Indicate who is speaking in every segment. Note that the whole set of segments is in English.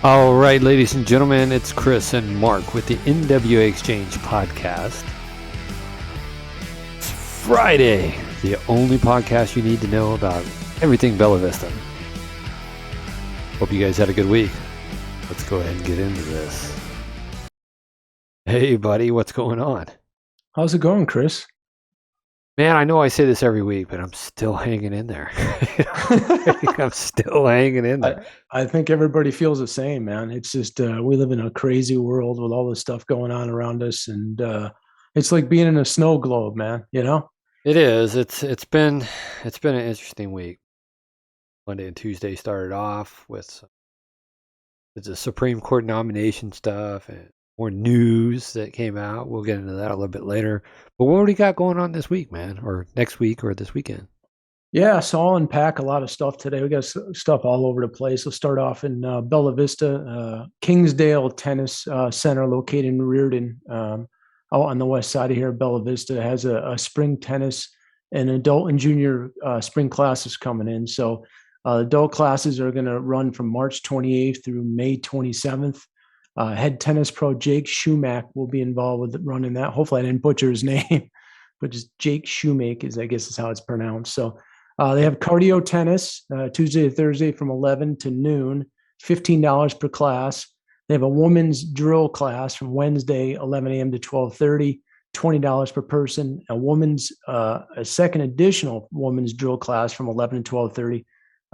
Speaker 1: All right, ladies and gentlemen, it's Chris and Mark with the NWA Exchange podcast. It's Friday, the only podcast you need to know about everything Bella Vista. Hope you guys had a good week. Let's go ahead and get into this. Hey, buddy, what's going on?
Speaker 2: How's it going, Chris?
Speaker 1: Man, I know I say this every week, but I'm still hanging in there. I'm still hanging in there.
Speaker 2: I think everybody feels the same, man. It's just we live in a crazy world with all this stuff going on around us, and it's like being in a snow globe, man. You know?
Speaker 1: It is. It's been an interesting week. Monday and Tuesday started off with the Supreme Court nomination stuff and more news that came out. We'll get into that a little bit later. But what do you got going on this week, man? Or next week or this weekend?
Speaker 2: Yeah, so I'll unpack a lot of stuff today. We got stuff all over the place. We'll start off in Bella Vista, Kingsdale Tennis Center, located in Reardon, out on the west side of here. Bella Vista has a spring tennis and adult and junior spring classes coming in. So adult classes are going to run from March 28th through May 27th. Head tennis pro Jake Schumack will be involved with running that. Hopefully I didn't butcher his name, but just Jake Schumack I guess is how it's pronounced. So they have cardio tennis Tuesday to Thursday from 11 to noon, $15 per class. They have a women's drill class from Wednesday, 11 a.m. to 12:30, $20 per person. A second additional women's drill class from 11 to 12:30,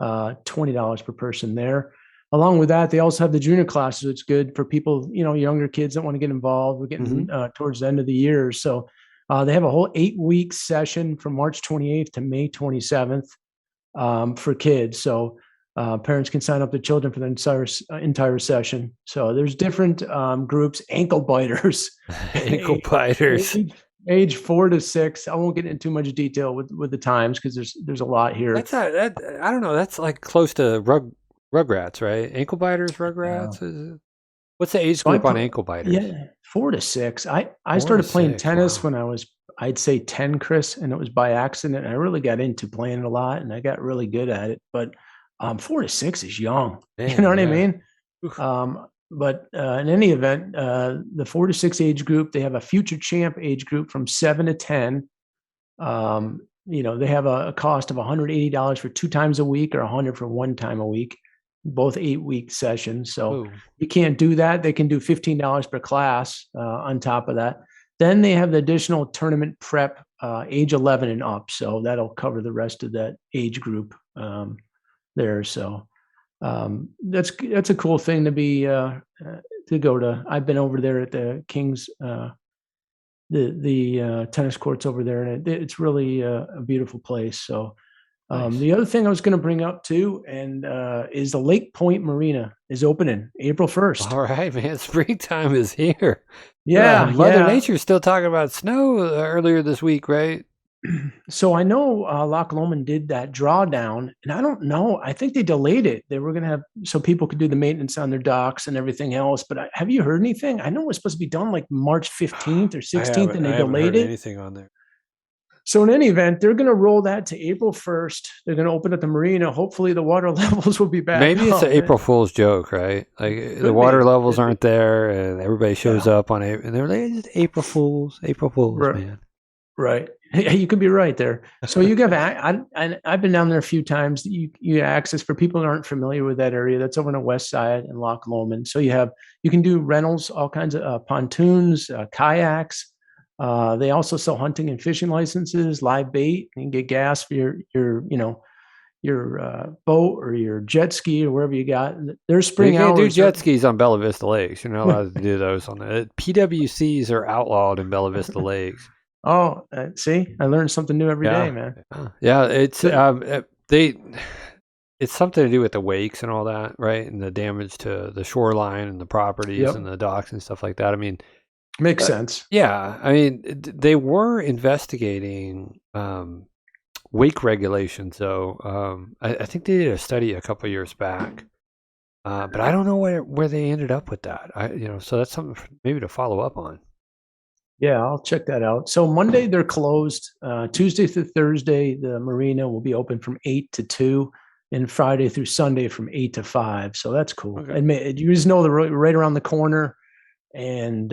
Speaker 2: $20 per person there. Along with that, they also have the junior classes. It's good for people, younger kids that want to get involved. We're getting towards the end of the year. So they have a whole 8-week session from March 28th to May 27th for kids. So parents can sign up their children for the entire session. So there's different groups, ankle biters.
Speaker 1: Ankle biters.
Speaker 2: Age 4 to 6. I won't get into too much detail with the times because there's a lot here.
Speaker 1: I don't know. That's like close to Rugrats, right? Ankle biters, Rugrats. Yeah. What's the age group on ankle biters?
Speaker 2: Yeah, 4 to 6. I started playing tennis when I was, I'd say 10, Chris, and it was by accident. I really got into playing it a lot, and I got really good at it. But 4 to 6 is young. You know what I mean? But in any event, the 4 to 6 age group, they have a future champ age group from 7 to 10. They have a cost of $180 for 2 times a week or $100 for 1 time a week. Both 8-week sessions. So you can't do that. They can do $15 per class on top of that. Then they have the additional tournament prep, age 11 and up. So that'll cover the rest of that age group there. So that's a cool thing to be to go to. I've been over there at the Kings, the tennis courts over there, and it's really a beautiful place. So. Nice. The other thing I was going to bring up too, and is the Lake Point Marina is opening April 1st.
Speaker 1: All right, man. Springtime is here.
Speaker 2: Yeah.
Speaker 1: Mother Nature's still talking about snow earlier this week, right?
Speaker 2: So I know Loch Lomond did that drawdown, and I don't know. I think they delayed it. They were going to have so people could do the maintenance on their docks and everything else. But have you heard anything? I know it was supposed to be done like March 15th or 16th, and they delayed it.
Speaker 1: Anything on there?
Speaker 2: So in any event, they're going to roll that to April 1st. They're going to open up the marina. Hopefully the water levels will be back.
Speaker 1: Maybe it's an April Fool's joke, right? Like the water levels aren't there and everybody shows up on it. And they're like, it's April Fools,
Speaker 2: right.
Speaker 1: Man.
Speaker 2: Right. You could be right there. So you have, I've been down there a few times. You access for people that aren't familiar with that area. That's over on the west side in Loch Lomond. So you can do rentals, all kinds of pontoons, kayaks. They also sell hunting and fishing licenses, live bait. You can get gas for your boat or your jet ski or wherever you got. There's spring hours.
Speaker 1: You can't do jet skis on Bella Vista Lakes. You're not allowed to do those on the PWCs are outlawed in Bella Vista Lakes.
Speaker 2: Oh, see, I learned something new every day, man.
Speaker 1: Yeah, it's it's something to do with the wakes and all that, right? And the damage to the shoreline and the properties and the docks and stuff like that. I mean.
Speaker 2: Makes sense.
Speaker 1: Yeah. I mean, they were investigating wake regulations, though. I think they did a study a couple of years back, but I don't know where they ended up with that. So that's something maybe to follow up on.
Speaker 2: Yeah, I'll check that out. So Monday they're closed. Tuesday through Thursday, the marina will be open from 8 to 2. and Friday through Sunday from 8 to 5. So that's cool.
Speaker 1: Okay.
Speaker 2: And you just know the right around the corner, and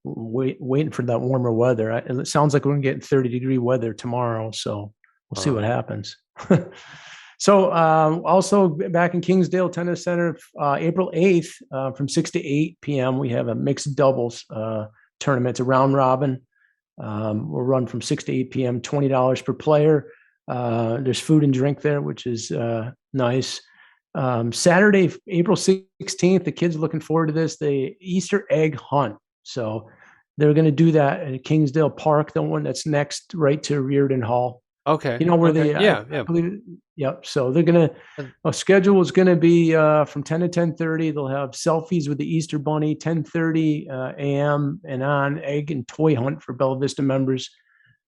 Speaker 2: waiting for that warmer weather. It sounds like we're gonna get 30-degree weather tomorrow, so we'll see what happens. So also back in Kingsdale Tennis Center, April 8th from 6 to 8 p.m. we have a mixed doubles tournament. It's a round robin. We'll run from 6 to 8 p.m. $20 per player. There's food and drink there, which is nice. Saturday, April 16th, the kids are looking forward to this, the Easter egg hunt. So they're going to do that at Kingsdale Park, the one that's next right to Reardon Hall.
Speaker 1: Okay.
Speaker 2: You know where
Speaker 1: okay.
Speaker 2: they,
Speaker 1: yeah.
Speaker 2: I believe, yep. So they're going to, schedule is going to be from 10 to 10:30. They'll have selfies with the Easter Bunny, 10:30 a.m. and on, egg and toy hunt for Bella Vista members.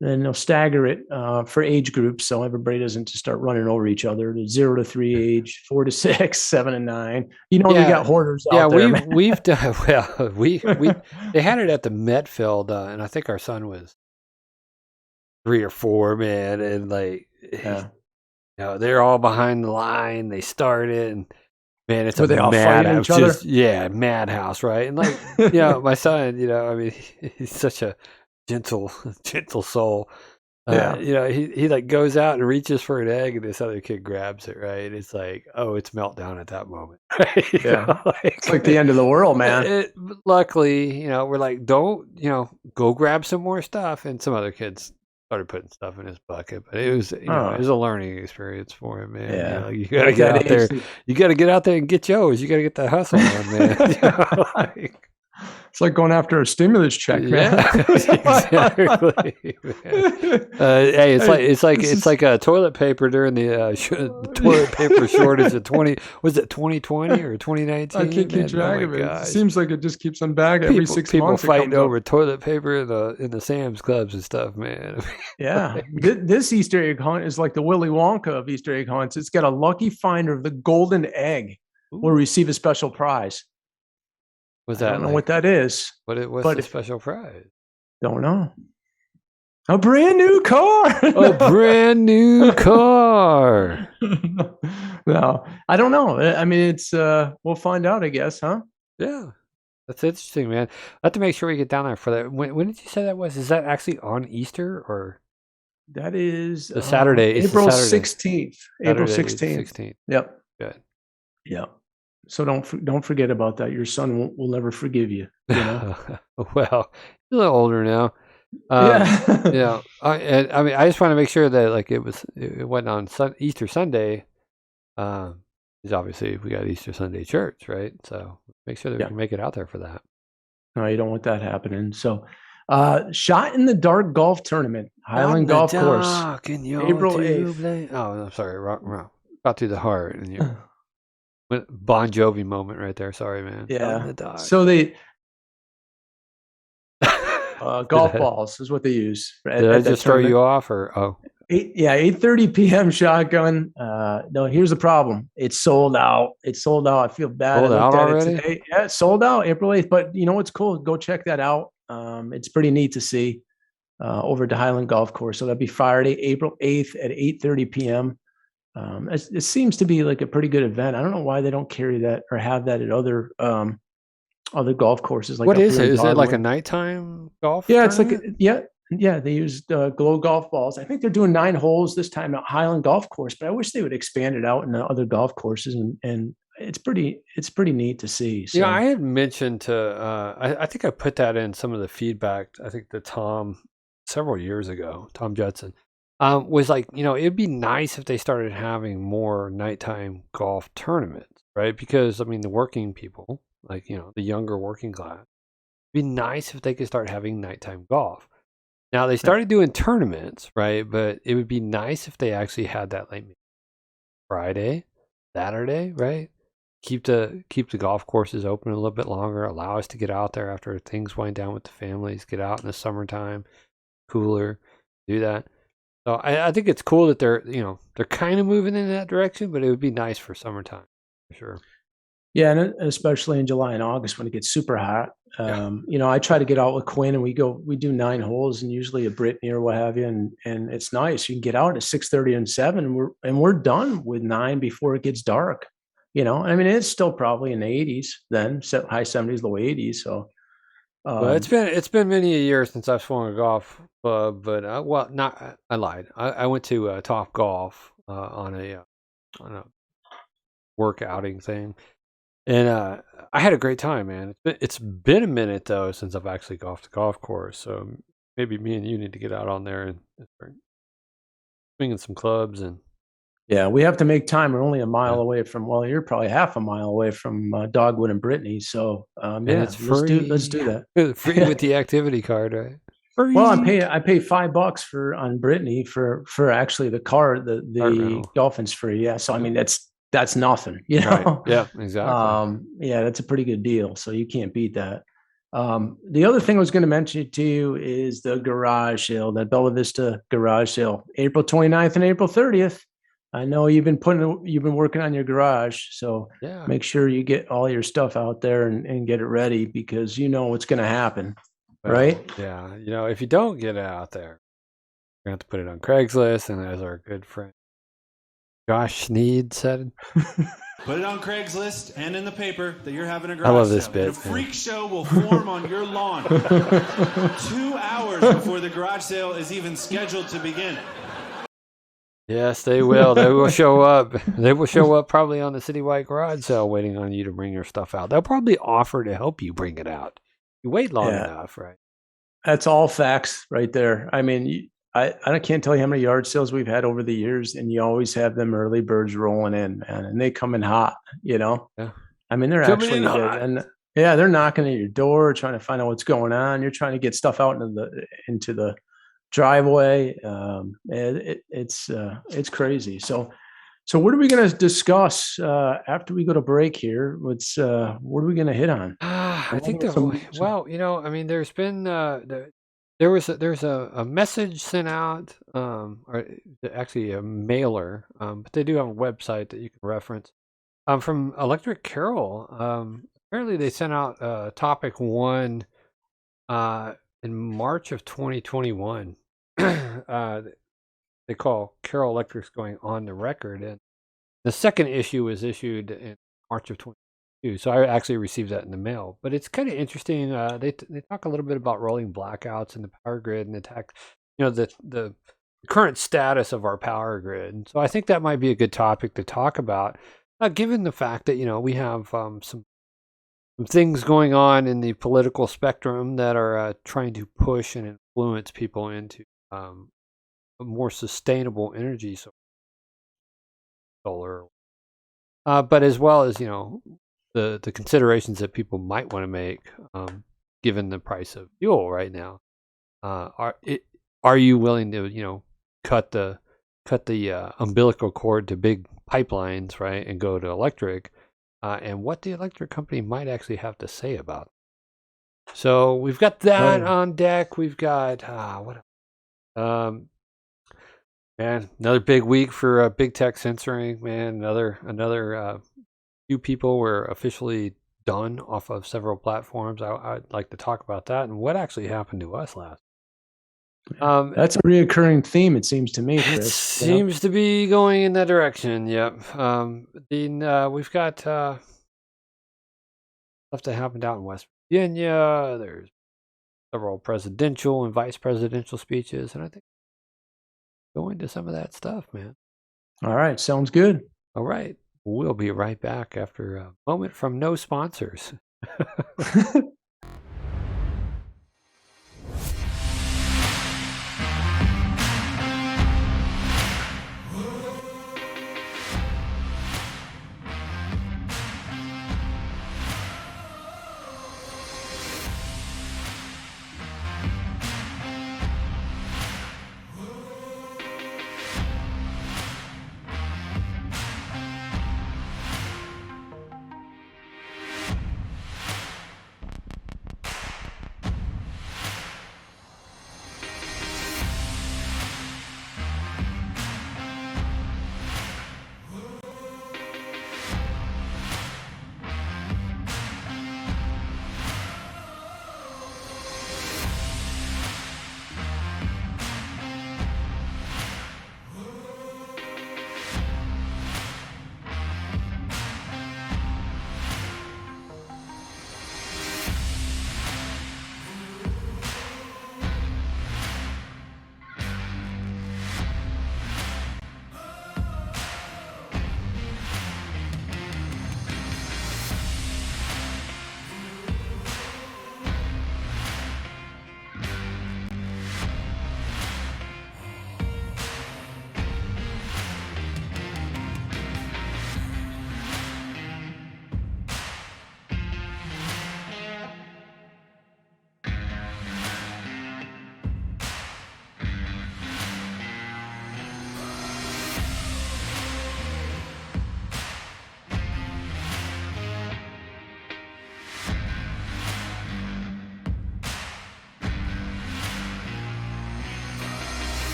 Speaker 2: Then they'll stagger it for age groups, so everybody doesn't just start running over each other. 0 to 3 age, 4 to 6, 7 to 9. You know, we got hoarders out there.
Speaker 1: Yeah, we've done well. We they had it at the Metfield, and I think our son was 3 or 4, man, and like, they're all behind the line. They started, and man, it's
Speaker 2: they all fighting each other?
Speaker 1: Madhouse, right? And like, my son, I mean, he's such a gentle soul. He like goes out and reaches for an egg, and this other kid grabs it, right? It's like, oh, it's meltdown at that moment. Right?
Speaker 2: It's like the end of the world, man.
Speaker 1: Luckily, we're like, don't, go grab some more stuff, and some other kids started putting stuff in his bucket, but it was, it was a learning experience for him, man.
Speaker 2: Yeah,
Speaker 1: you gotta get out there. You gotta get out there and get yours. You gotta get that hustle on, man.
Speaker 2: It's like going after a stimulus check, man.
Speaker 1: Yeah, exactly. Hey, it's like a toilet paper during the toilet paper shortage of 2020 or 2019?
Speaker 2: I can't keep track of it. It seems like it just keeps on back every 6 months.
Speaker 1: People fighting over toilet paper in the Sam's Clubs and stuff, man.
Speaker 2: Yeah, this Easter egg hunt is like the Willy Wonka of Easter egg hunts. It's got a lucky finder of the golden egg will receive a special prize.
Speaker 1: Was that?
Speaker 2: I don't know what that is.
Speaker 1: What's the special prize?
Speaker 2: Don't know. A brand new car.
Speaker 1: A brand new car.
Speaker 2: No, I don't know. I mean, it's we'll find out, I guess, huh?
Speaker 1: Yeah, that's interesting, man. I have to make sure we get down there for that. When did you say that was? Is that actually on Easter or?
Speaker 2: That is
Speaker 1: the Saturday.
Speaker 2: April 16th. April 16th.
Speaker 1: 16th.
Speaker 2: Yep.
Speaker 1: Good.
Speaker 2: Yep. So don't forget about that. Your son will never forgive you.
Speaker 1: Well, he's a little older now. Yeah. I mean, I just want to make sure that like it went on Easter Sunday. Because obviously we got Easter Sunday church, right? So make sure that we can make it out there for that.
Speaker 2: No, you don't want that happening. So, Shot in the Dark golf tournament, Highland Golf Course, April 8th.
Speaker 1: Oh, I'm sorry, wrong. About through the heart, and you. Bon Jovi moment right there. Sorry, man.
Speaker 2: Yeah. So they golf balls is what they use.
Speaker 1: Did I just throw you off, or
Speaker 2: 8:30 p.m. shotgun. No, here's the problem. It's sold out. I feel bad.
Speaker 1: Sold out already?
Speaker 2: Today. Yeah, it's sold out April 8th. But you know what's cool? Go check that out. It's pretty neat to see over to Highland Golf Course. So that'd be Friday, April 8th at 8:30 p.m. It seems to be like a pretty good event. I don't know why they don't carry that or have that at other golf courses. Like
Speaker 1: what is it? Is it like a nighttime golf?
Speaker 2: Yeah,
Speaker 1: tournament?
Speaker 2: It's like yeah. They used glow golf balls. I think they're doing 9 holes this time at Highland Golf Course, but I wish they would expand it out in the other golf courses, and it's pretty neat to see. So.
Speaker 1: Yeah, I had mentioned to I think I put that in some of the feedback. I think to Tom several years ago, Tom Judson. Was like, it'd be nice if they started having more nighttime golf tournaments, right? Because, I mean, the working people, like, the younger working class, it'd be nice if they could start having nighttime golf. Now, they started doing tournaments, right? But it would be nice if they actually had that, like, Friday, Saturday, right? Keep the golf courses open a little bit longer, allow us to get out there after things wind down with the families, get out in the summertime, cooler, do that. So I think it's cool that they're kind of moving in that direction, but it would be nice for summertime, for sure.
Speaker 2: Yeah, and especially in July and August when it gets super hot.
Speaker 1: Yeah.
Speaker 2: I try to get out with Quinn and we do 9 holes and usually a Brittany or what have you. And it's nice. You can get out at 6:30 and 7 and we're done with 9 before it gets dark. I mean, it's still probably in the 80s then, high 70s, low 80s. So,
Speaker 1: Well,
Speaker 2: um,
Speaker 1: it's been many a year since I've swung a golf club, but well, not I lied. I went to Top Golf on a work outing thing, and I had a great time, man. It's been a minute though since I've actually golfed a golf course, so maybe me and you need to get out on there and start swinging some clubs and
Speaker 2: yeah, we have to make time. We're only a mile
Speaker 1: yeah.
Speaker 2: away from, well, you're probably half a mile away from Dogwood and Brittany. So,
Speaker 1: And
Speaker 2: yeah,
Speaker 1: it's
Speaker 2: let's
Speaker 1: free,
Speaker 2: do that.
Speaker 1: free with the activity card, right?
Speaker 2: Well,
Speaker 1: Free
Speaker 2: I pay $5 on Brittany for actually the car.
Speaker 1: card
Speaker 2: The
Speaker 1: rental.
Speaker 2: dolphin's free. Yeah. So I
Speaker 1: Yeah.
Speaker 2: mean that's nothing,
Speaker 1: Right. Yeah, exactly.
Speaker 2: Yeah, that's a pretty good deal. So you can't beat that. The other thing I was going to mention to you is the garage sale, that Bella Vista garage sale, April 29th and April 30th. I know you've been working on your garage, so
Speaker 1: Yeah.
Speaker 2: make sure you get all your stuff out there and get it ready because you know what's going to happen.
Speaker 1: Well,
Speaker 2: Right?
Speaker 1: yeah. If you don't get it out there, you're going to have to put it on Craigslist. And as our good friend Josh Sneed said,
Speaker 3: Put it on Craigslist and in the paper that you're having a garage
Speaker 1: I love this
Speaker 3: sale.
Speaker 1: bit,
Speaker 3: And a
Speaker 1: man.
Speaker 3: freak show will form on your lawn 2 hours before the garage sale is even scheduled to begin.
Speaker 1: yes, they will. They will show up. They will show up probably on the citywide garage sale waiting on you to bring your stuff out. They'll probably offer to help you bring it out. You wait long
Speaker 2: Yeah.
Speaker 1: enough, right?
Speaker 2: That's all facts right there. I mean, I can't tell you how many yard sales we've had over the years, and you always have them early birds rolling in, man, and they come in hot.
Speaker 1: Yeah.
Speaker 2: I mean, they're
Speaker 1: Coming
Speaker 2: actually
Speaker 1: in hot.
Speaker 2: and yeah, they're knocking at your door, trying to find out what's going on. You're trying to get stuff out into the driveway. It's crazy. So what are we going to discuss after we go to break here? What are we going to hit on?
Speaker 1: I think
Speaker 2: Some-
Speaker 1: I mean, there's been there's a message sent out, or actually a mailer, but they do have a website that you can reference, from Electric Carol. Apparently they sent out topic 1 in March of 2021. They call Carol Electric's going on the record, and the second issue was issued in March of 2022. So I actually received that in the mail. But it's kind of interesting. They talk a little bit about rolling blackouts in the power grid and the current status of our power grid. So I think that might be a good topic to talk about, given the fact that we have some things going on in the political spectrum that are trying to push and influence people into a more sustainable energy solar, but as well as the considerations that people might want to make, given the price of fuel right now. Are you willing to cut the umbilical cord to big pipelines, right, and go to electric, and what the electric company might actually have to say about it. So we've got that on deck. We've got what man, another big week for big tech censoring, man. Another few people were officially done off of several platforms. I'd like to talk about that and what actually happened to us last.
Speaker 2: That's a reoccurring theme, it seems to me,
Speaker 1: It
Speaker 2: Chris.
Speaker 1: seems to be going in that direction. Yep. We've got stuff that happened out in West Virginia. There's several presidential and vice presidential speeches, and I think go into some of that stuff, man.
Speaker 2: All right, sounds good.
Speaker 1: All right. We'll be right back after a moment from no sponsors.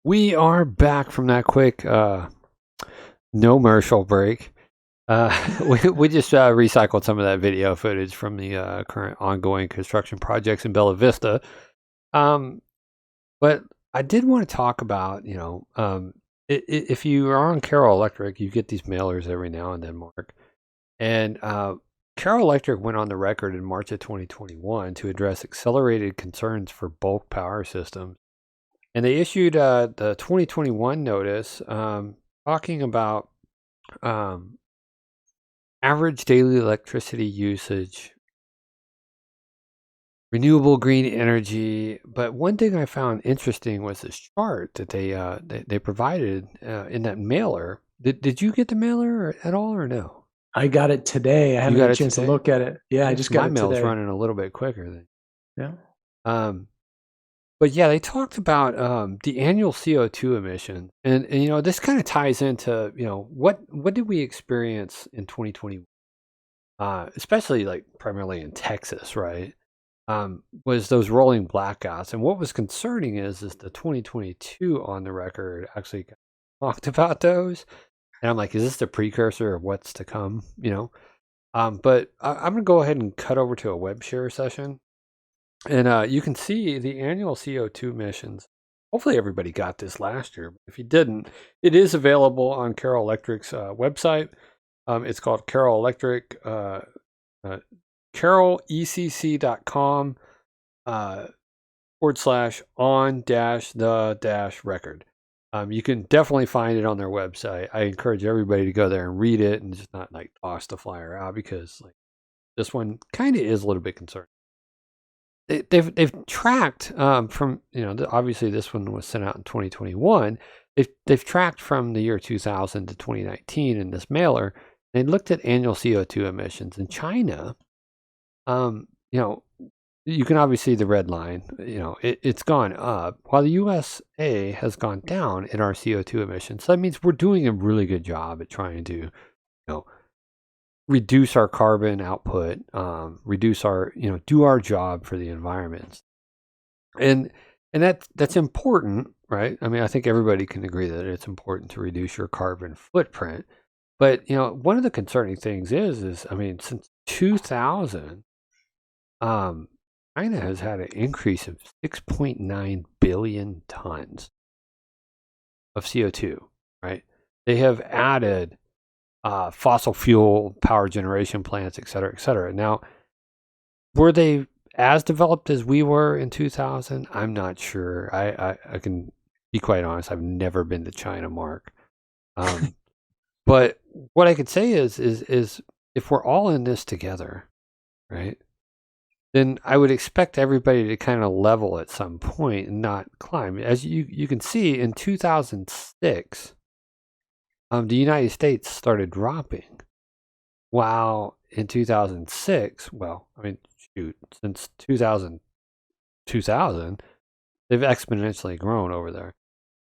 Speaker 1: We are back from that quick no commercial break. We just recycled some of that video footage from the current ongoing construction projects in Bella Vista. But I did want to talk about, if you are on Carroll Electric, you get these mailers every now and then, Mark. And Carroll Electric went on the record in March of 2021 to address accelerated concerns for bulk power systems. And they issued the 2021 notice talking about average daily electricity usage, renewable green energy. But one thing I found interesting was this chart that they provided in that mailer. Did you get the mailer at all or no?
Speaker 2: I got it today. I haven't had a chance to look at it. Yeah, I just got it today.
Speaker 1: My mail's running a little bit quicker than.
Speaker 2: Yeah.
Speaker 1: But yeah, they talked about the annual CO2 emissions, and this kind of ties into what did we experience in 2021, especially like primarily in Texas, right? Was those rolling blackouts, and what was concerning is the 2022 on the record actually talked about those, and I'm like, is this the precursor of what's to come? But I'm gonna go ahead and cut over to a web share session. And you can see the annual CO2 emissions. Hopefully everybody got this last year. If you didn't, it is available on Carroll Electric's website. It's called Carroll Electric, carrollecc.com /on-the-record. You can definitely find it on their website. I encourage everybody to go there and read it and just not like toss the flyer out, because like this one kind of is a little bit concerning. They've tracked from obviously this one was sent out in 2021. They've tracked from the year 2000 to 2019 in this mailer. They looked at annual CO2 emissions in China. You can obviously see the red line. It's gone up while the USA has gone down in our CO2 emissions. So that means we're doing a really good job at trying to reduce our carbon output, reduce our, do our job for the environment. And that's important, right? I mean, I think everybody can agree that it's important to reduce your carbon footprint. But, one of the concerning things is, I mean, since 2000, China has had an increase of 6.9 billion tons of CO2, right? They have added fossil fuel power generation plants, et cetera, et cetera. Now, were they as developed as we were in 2000? I'm not sure. I can be quite honest. I've never been to China, Mark. But what I could say is if we're all in this together, right, then I would expect everybody to kind of level at some point and not climb. As you can see, in 2006, the United States started dropping, while in 2006, since 2000, they've exponentially grown over there.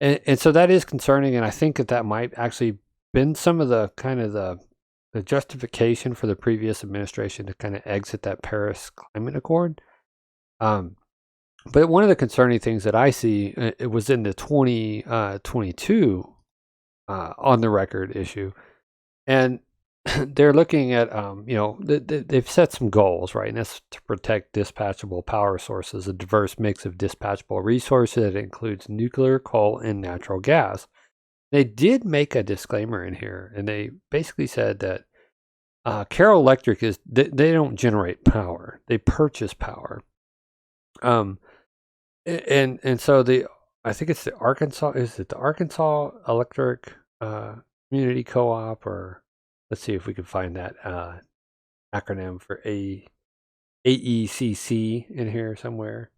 Speaker 1: And so that is concerning, and I think that might actually been some of the kind of the justification for the previous administration to kind of exit that Paris Climate Accord. But one of the concerning things that I see, it was in the 2022 on the record issue, and they're looking at they've set some goals, right? And that's to protect dispatchable power sources, a diverse mix of dispatchable resources that includes nuclear, coal, and natural gas. They did make a disclaimer in here, and they basically said that Carroll Electric they don't generate power; they purchase power. And so I think it's the Arkansas. Is it the Arkansas Electric Community Co-op, or let's see if we can find that acronym for AECC in here somewhere.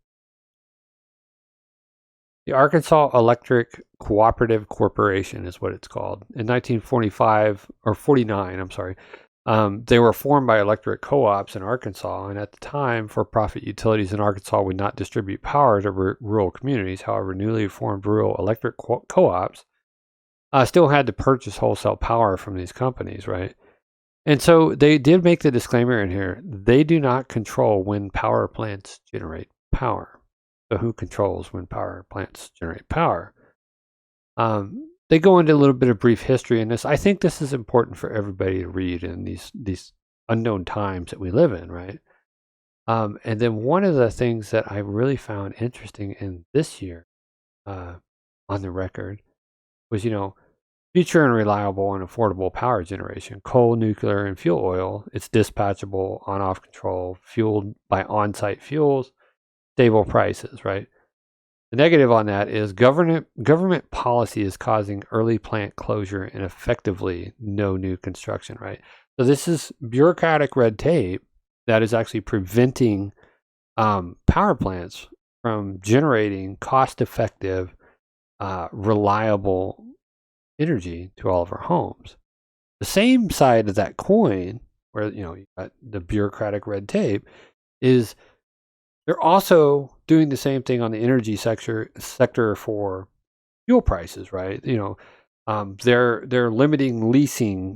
Speaker 1: The Arkansas Electric Cooperative Corporation is what it's called. In 1945 or 49, I'm sorry. They were formed by electric co-ops in Arkansas, and at the time, for-profit utilities in Arkansas would not distribute power to rural communities. However, newly formed rural electric co-ops still had to purchase wholesale power from these companies, right? And so they did make the disclaimer in here. They do not control when power plants generate power. So who controls when power plants generate power? They go into a little bit of brief history in this. I think this is important for everybody to read in these unknown times that we live in, right? And then one of the things that I really found interesting in this year, on the record, was, future and reliable and affordable power generation, coal, nuclear, and fuel oil. It's dispatchable, on-off control, fueled by on-site fuels, stable prices, right? The negative on that is government policy is causing early plant closure and effectively no new construction, right? So this is bureaucratic red tape that is actually preventing power plants from generating cost-effective, reliable energy to all of our homes. The same side of that coin, where you got the bureaucratic red tape, is they're also doing the same thing on the energy sector for fuel prices, right? They're limiting leasing,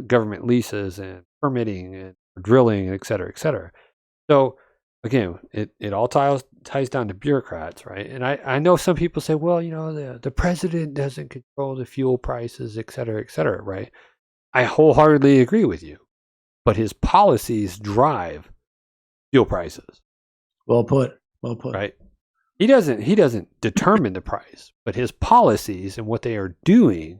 Speaker 1: government leases, and permitting and drilling, et cetera, et cetera. So again, it all ties down to bureaucrats, right? And I know some people say, well, the president doesn't control the fuel prices, et cetera, right? I wholeheartedly agree with you, but his policies drive fuel prices.
Speaker 2: Well put.
Speaker 1: Right. He doesn't determine the price, but his policies and what they are doing,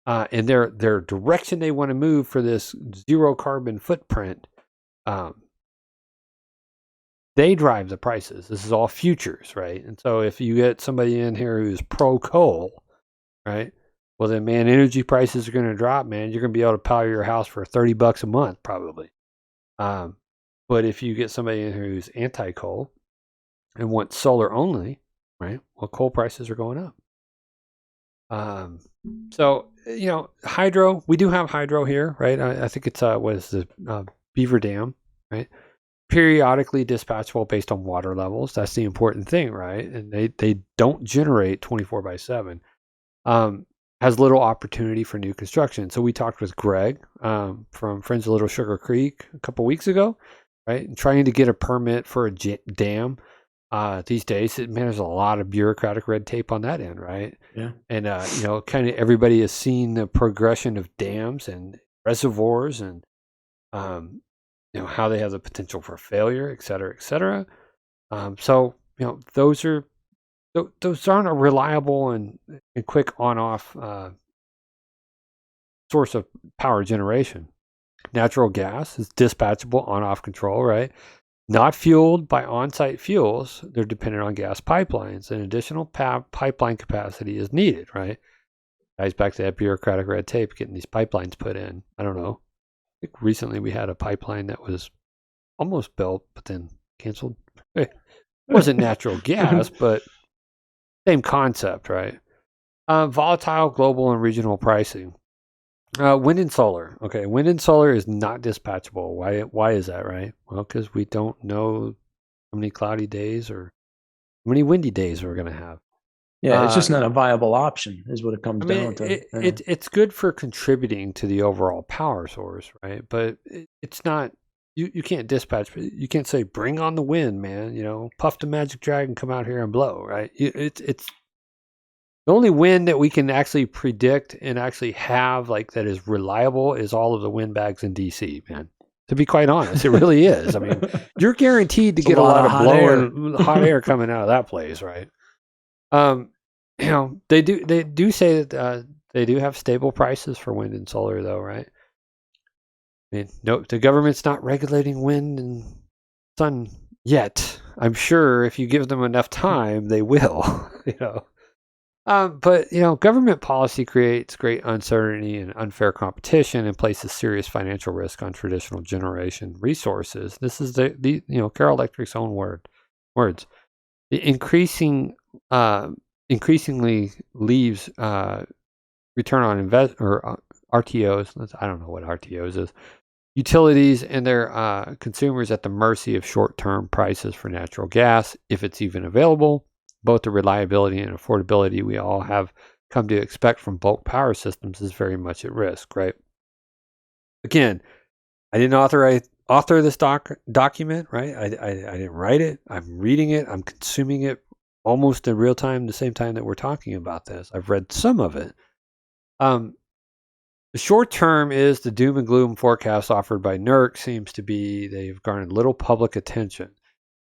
Speaker 1: and their direction they want to move for this zero carbon footprint, they drive the prices. This is all futures, right? And so if you get somebody in here who's pro coal, right? Well, then, man, energy prices are going to drop, man. You're going to be able to power your house for $30 a month, probably. But if you get somebody in here who's anti-coal and wants solar only, right? Well, coal prices are going up. So, hydro, we do have hydro here, right? I think it's, the Beaver Dam, right? Periodically dispatchable based on water levels. That's the important thing, right? And they don't generate 24/7. Has little opportunity for new construction. So we talked with Greg from Friends of Little Sugar Creek a couple weeks ago, right? And trying to get a permit for a dam these days, there's a lot of bureaucratic red tape on that end, right?
Speaker 2: Yeah.
Speaker 1: And kind of everybody has seen the progression of dams and reservoirs and how they have the potential for failure, et cetera, et cetera. So those aren't a reliable and quick on-off source of power generation. Natural gas is dispatchable, on-off control, right? Not fueled by on-site fuels. They're dependent on gas pipelines, and additional pipeline capacity is needed, right? Ties back to that bureaucratic red tape, getting these pipelines put in. I don't know. I think recently we had a pipeline that was almost built, but then canceled. It wasn't natural gas, but same concept, right? Volatile global and regional pricing. Wind and solar. Okay, wind and solar is not dispatchable. Why is that, right? Well, because we don't know how many cloudy days or how many windy days we're going to have.
Speaker 2: Yeah, it's just not a viable option, is what it comes down to.
Speaker 1: It's good for contributing to the overall power source, right? But it's not. You can't dispatch. You can't say, "Bring on the wind, man." Puff the magic dragon, come out here and blow, right? It's the only wind that we can actually predict and actually have that is reliable is all of the wind bags in DC, man. To be quite honest, it really is. I mean, you're guaranteed to get a lot of blowing hot air coming out of that place, right? They do say that they do have stable prices for wind and solar, though, right? I mean, no, the government's not regulating wind and sun yet. I'm sure if you give them enough time, they will. But government policy creates great uncertainty and unfair competition and places serious financial risk on traditional generation resources. This is the Carroll Electric's own words. The increasingly leaves return on invest or RTOs. I don't know what RTOs is. Utilities and their consumers at the mercy of short-term prices for natural gas, if it's even available. Both the reliability and affordability we all have come to expect from bulk power systems is very much at risk, right? Again, I didn't author this document, right? I didn't write it. I'm reading it. I'm consuming it almost in real time, the same time that we're talking about this. I've read some of it. The short term is the doom and gloom forecast offered by NERC seems to be they've garnered little public attention.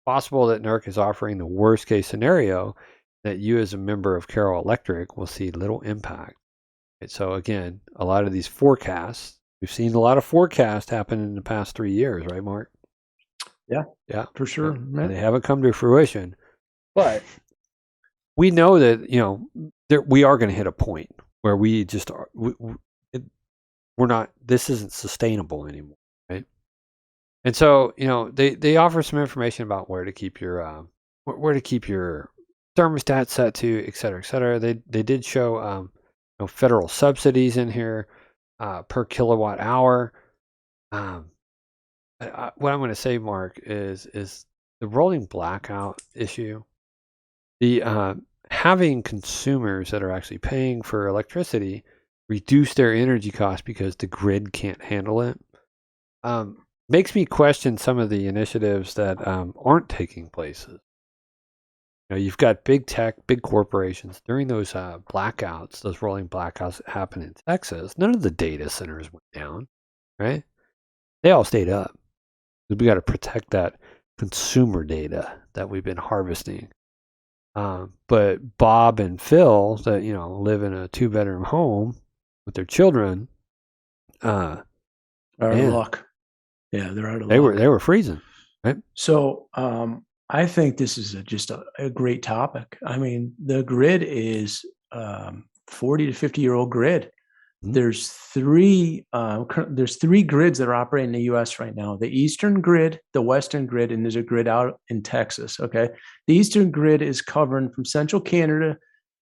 Speaker 1: Possible that NERC is offering the worst case scenario that you as a member of Carroll Electric will see little impact. Right, so again, a lot of these forecasts, we've seen a lot of forecasts happen in the past 3 years, right, Mark? Yeah,
Speaker 2: for sure.
Speaker 1: and they haven't come to fruition. But we know that we are going to hit a point where we just are. We're not. This isn't sustainable anymore, right? And so they offer some information about where to keep your thermostat set to, et cetera, et cetera. They did show federal subsidies in here per kilowatt hour. What I'm going to say, Mark, is the rolling blackout issue. The having consumers that are actually paying for electricity reduce their energy costs because the grid can't handle it makes me question some of the initiatives that aren't taking place. You've got big tech, big corporations during those blackouts, those rolling blackouts that happen in Texas. None of the data centers went down, right? They all stayed up. We got to protect that consumer data that we've been harvesting. But Bob and Phil that live in a 2-bedroom home with their children
Speaker 2: are out of luck. Yeah, they're out of luck.
Speaker 1: They were freezing, right?
Speaker 2: So I think this is just a great topic. I mean, the grid is 40 to 50-year-old grid. Mm-hmm. There's three grids that are operating in the U.S. right now: the Eastern grid, the Western grid, and there's a grid out in Texas. Okay, the Eastern grid is covering from central Canada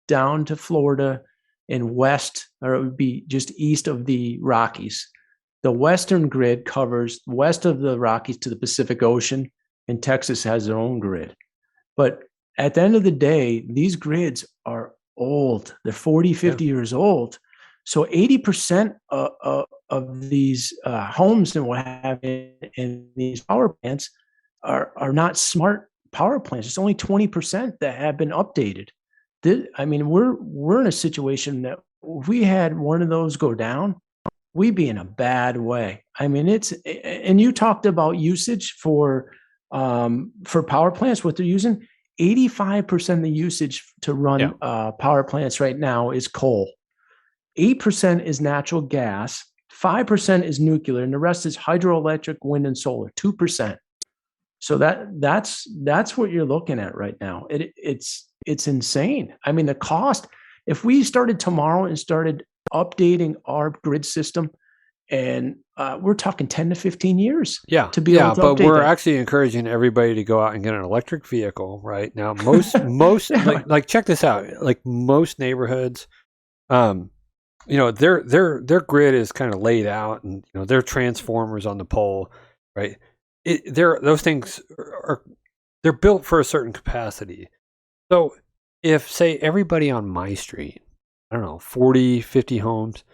Speaker 2: down to Florida and west, or it would be just east of the Rockies. The Western grid covers west of the Rockies to the Pacific Ocean, and Texas has their own grid. But at the end of the day, these grids are old. They're 40, 50 years old. So 80% of these homes and what have you in these power plants are not smart power plants. It's only 20% that have been updated. We're in a situation that if we had one of those go down, we'd be in a bad way. I mean, and you talked about usage for power plants, what they're using. 85% of the usage to run power plants right now is coal. 8% is natural gas, 5% is nuclear, and the rest is hydroelectric, wind, and solar, 2%. So that's what you're looking at right now. It's insane. I mean, the cost, if we started tomorrow and started updating our grid system, and we're talking 10 to 15 years to be able to update.
Speaker 1: But we're actually encouraging everybody to go out and get an electric vehicle right now. Most like check this out. Like most neighborhoods, their grid is kind of laid out, and their transformers on the pole, right? Those things they're built for a certain capacity. So if say everybody on my street, I don't know, 40, 50 homes,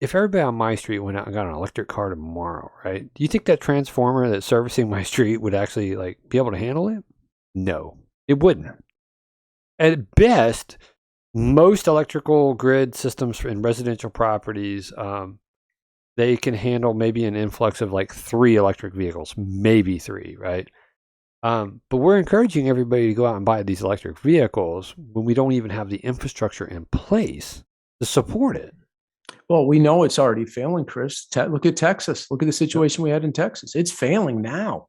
Speaker 1: if everybody on my street went out and got an electric car tomorrow, right? Do you think that transformer that's servicing my street would actually be able to handle it? No, it wouldn't. At best, most electrical grid systems in residential properties, they can handle maybe an influx of 3 electric vehicles, maybe 3, right? But we're encouraging everybody to go out and buy these electric vehicles when we don't even have the infrastructure in place to support it.
Speaker 2: Well, we know it's already failing, Chris. Look at Texas. Look at the situation we had in Texas. It's failing now.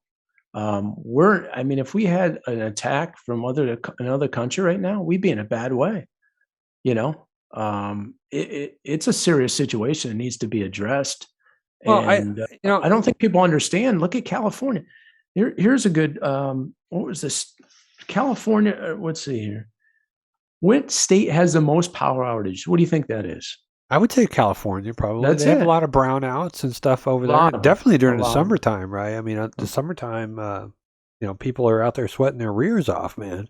Speaker 2: If we had an attack from another country right now, we'd be in a bad way. It's a serious situation. It needs to be addressed. Well, I don't think people understand. Look at California. Here's a good. What was this? California. Let's see here. What state has the most power outage? What do you think that is?
Speaker 1: I would say California, probably. They have a lot of brownouts and stuff over there. Definitely during the summertime, right? I mean, the summertime, people are out there sweating their rears off, man.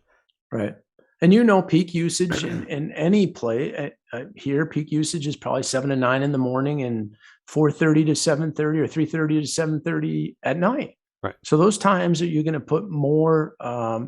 Speaker 2: Right. And peak usage in any play here, peak usage is probably 7 to 9 in the morning and 4:30 to 7:30 or 3:30 to 7:30 at night.
Speaker 1: Right.
Speaker 2: So those times that you're going to put more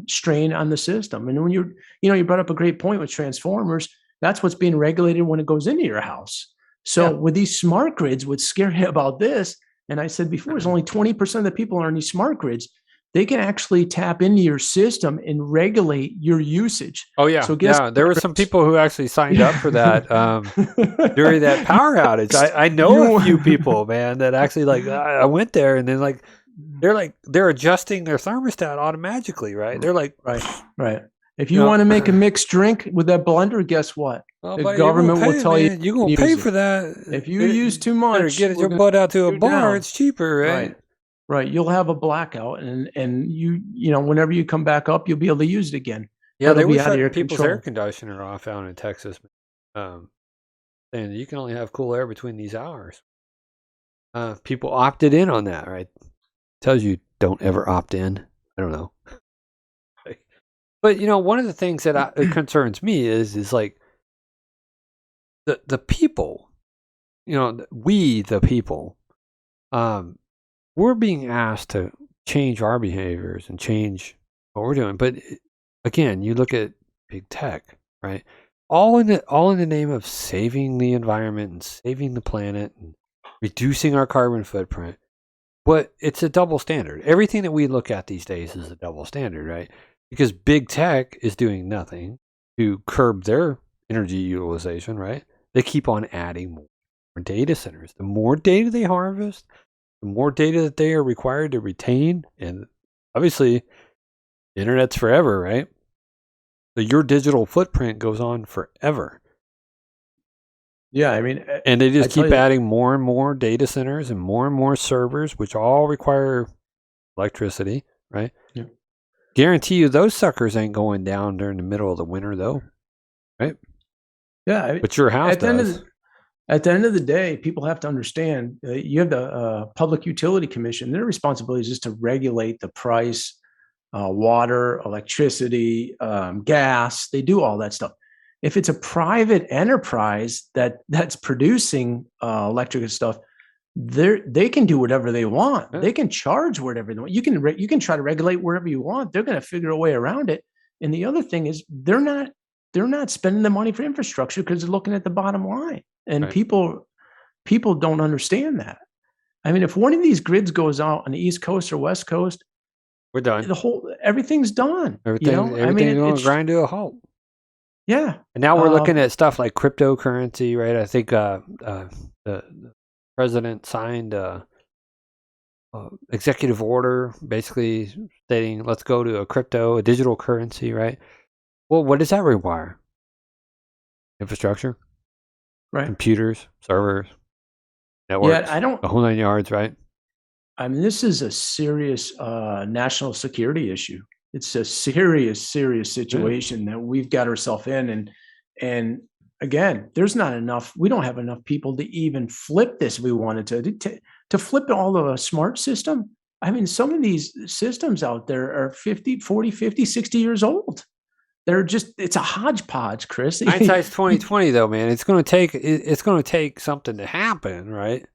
Speaker 2: strain on the system. And when you brought up a great point with transformers. That's what's being regulated when it goes into your house. So with these smart grids, what's scary about this, and I said before, is only 20% of the people are on these smart grids. They can actually tap into your system and regulate your usage.
Speaker 1: Oh yeah,
Speaker 2: So
Speaker 1: there were some people who actually signed up for that during that power outage. I know a few people, man, that actually I went there and then they're adjusting their thermostat automatically, right? They're like,
Speaker 2: right. If you want to make a mixed drink with that blender, guess what?
Speaker 1: Well,
Speaker 2: the government will tell you
Speaker 1: you're going to pay for that.
Speaker 2: If you use too much,
Speaker 1: get your butt out to a bar. It's cheaper, right?
Speaker 2: Right. You'll have a blackout, and you whenever you come back up, you'll be able to use it again.
Speaker 1: Yeah, they would shut people's air conditioner off out in Texas, and you can only have cool air between these hours. People opted in on that, right? Tells you don't ever opt in. I don't know. But one of the things that concerns me is like the people, we the people, we're being asked to change our behaviors and change what we're doing. But again, you look at big tech, right? All in the name of saving the environment and saving the planet and reducing our carbon footprint. But it's a double standard. Everything that we look at these days is a double standard, right? Because big tech is doing nothing to curb their energy utilization, right? They keep on adding more data centers. The more data they harvest, the more data that they are required to retain. And obviously, the internet's forever, right? So your digital footprint goes on forever.
Speaker 2: Yeah, I mean,
Speaker 1: and they just keep adding more and more data centers and more servers, which all require electricity, right?
Speaker 2: Yeah.
Speaker 1: Guarantee you those suckers ain't going down during the middle of the winter, though, right?
Speaker 2: Yeah,
Speaker 1: but your house does.
Speaker 2: At the end of the day, people have to understand you have the Public Utility Commission. Their responsibility is just to regulate the price, water, electricity, gas. They do all that stuff. If it's a private enterprise that's producing electric and stuff, they can do whatever they want. Yeah. They can charge whatever they want. You can try to regulate wherever you want. They're going to figure a way around it. And the other thing is they're not spending the money for infrastructure because they're looking at the bottom line. And people don't understand that. I mean, if one of these grids goes out on the East Coast or West Coast,
Speaker 1: we're done.
Speaker 2: Everything's done.
Speaker 1: Everything's going to grind to a halt.
Speaker 2: Yeah.
Speaker 1: And now we're looking at stuff like cryptocurrency, right? I think the president signed a executive order basically stating, let's go to a digital currency, right? Well, what does that require? Infrastructure,
Speaker 2: right?
Speaker 1: Computers, servers, networks.
Speaker 2: Yeah,
Speaker 1: a whole 9 yards, right?
Speaker 2: I mean, this is a serious national security issue. It's a serious situation that we've got ourselves in. And again, there's not enough. We don't have enough people to even flip this if we wanted to flip all of a smart system. I mean, some of these systems out there are 50, 40, 50, 60 years old. It's a hodgepodge, Chris.
Speaker 1: Hindsight's 2020 though, man. It's going to take something to happen, right?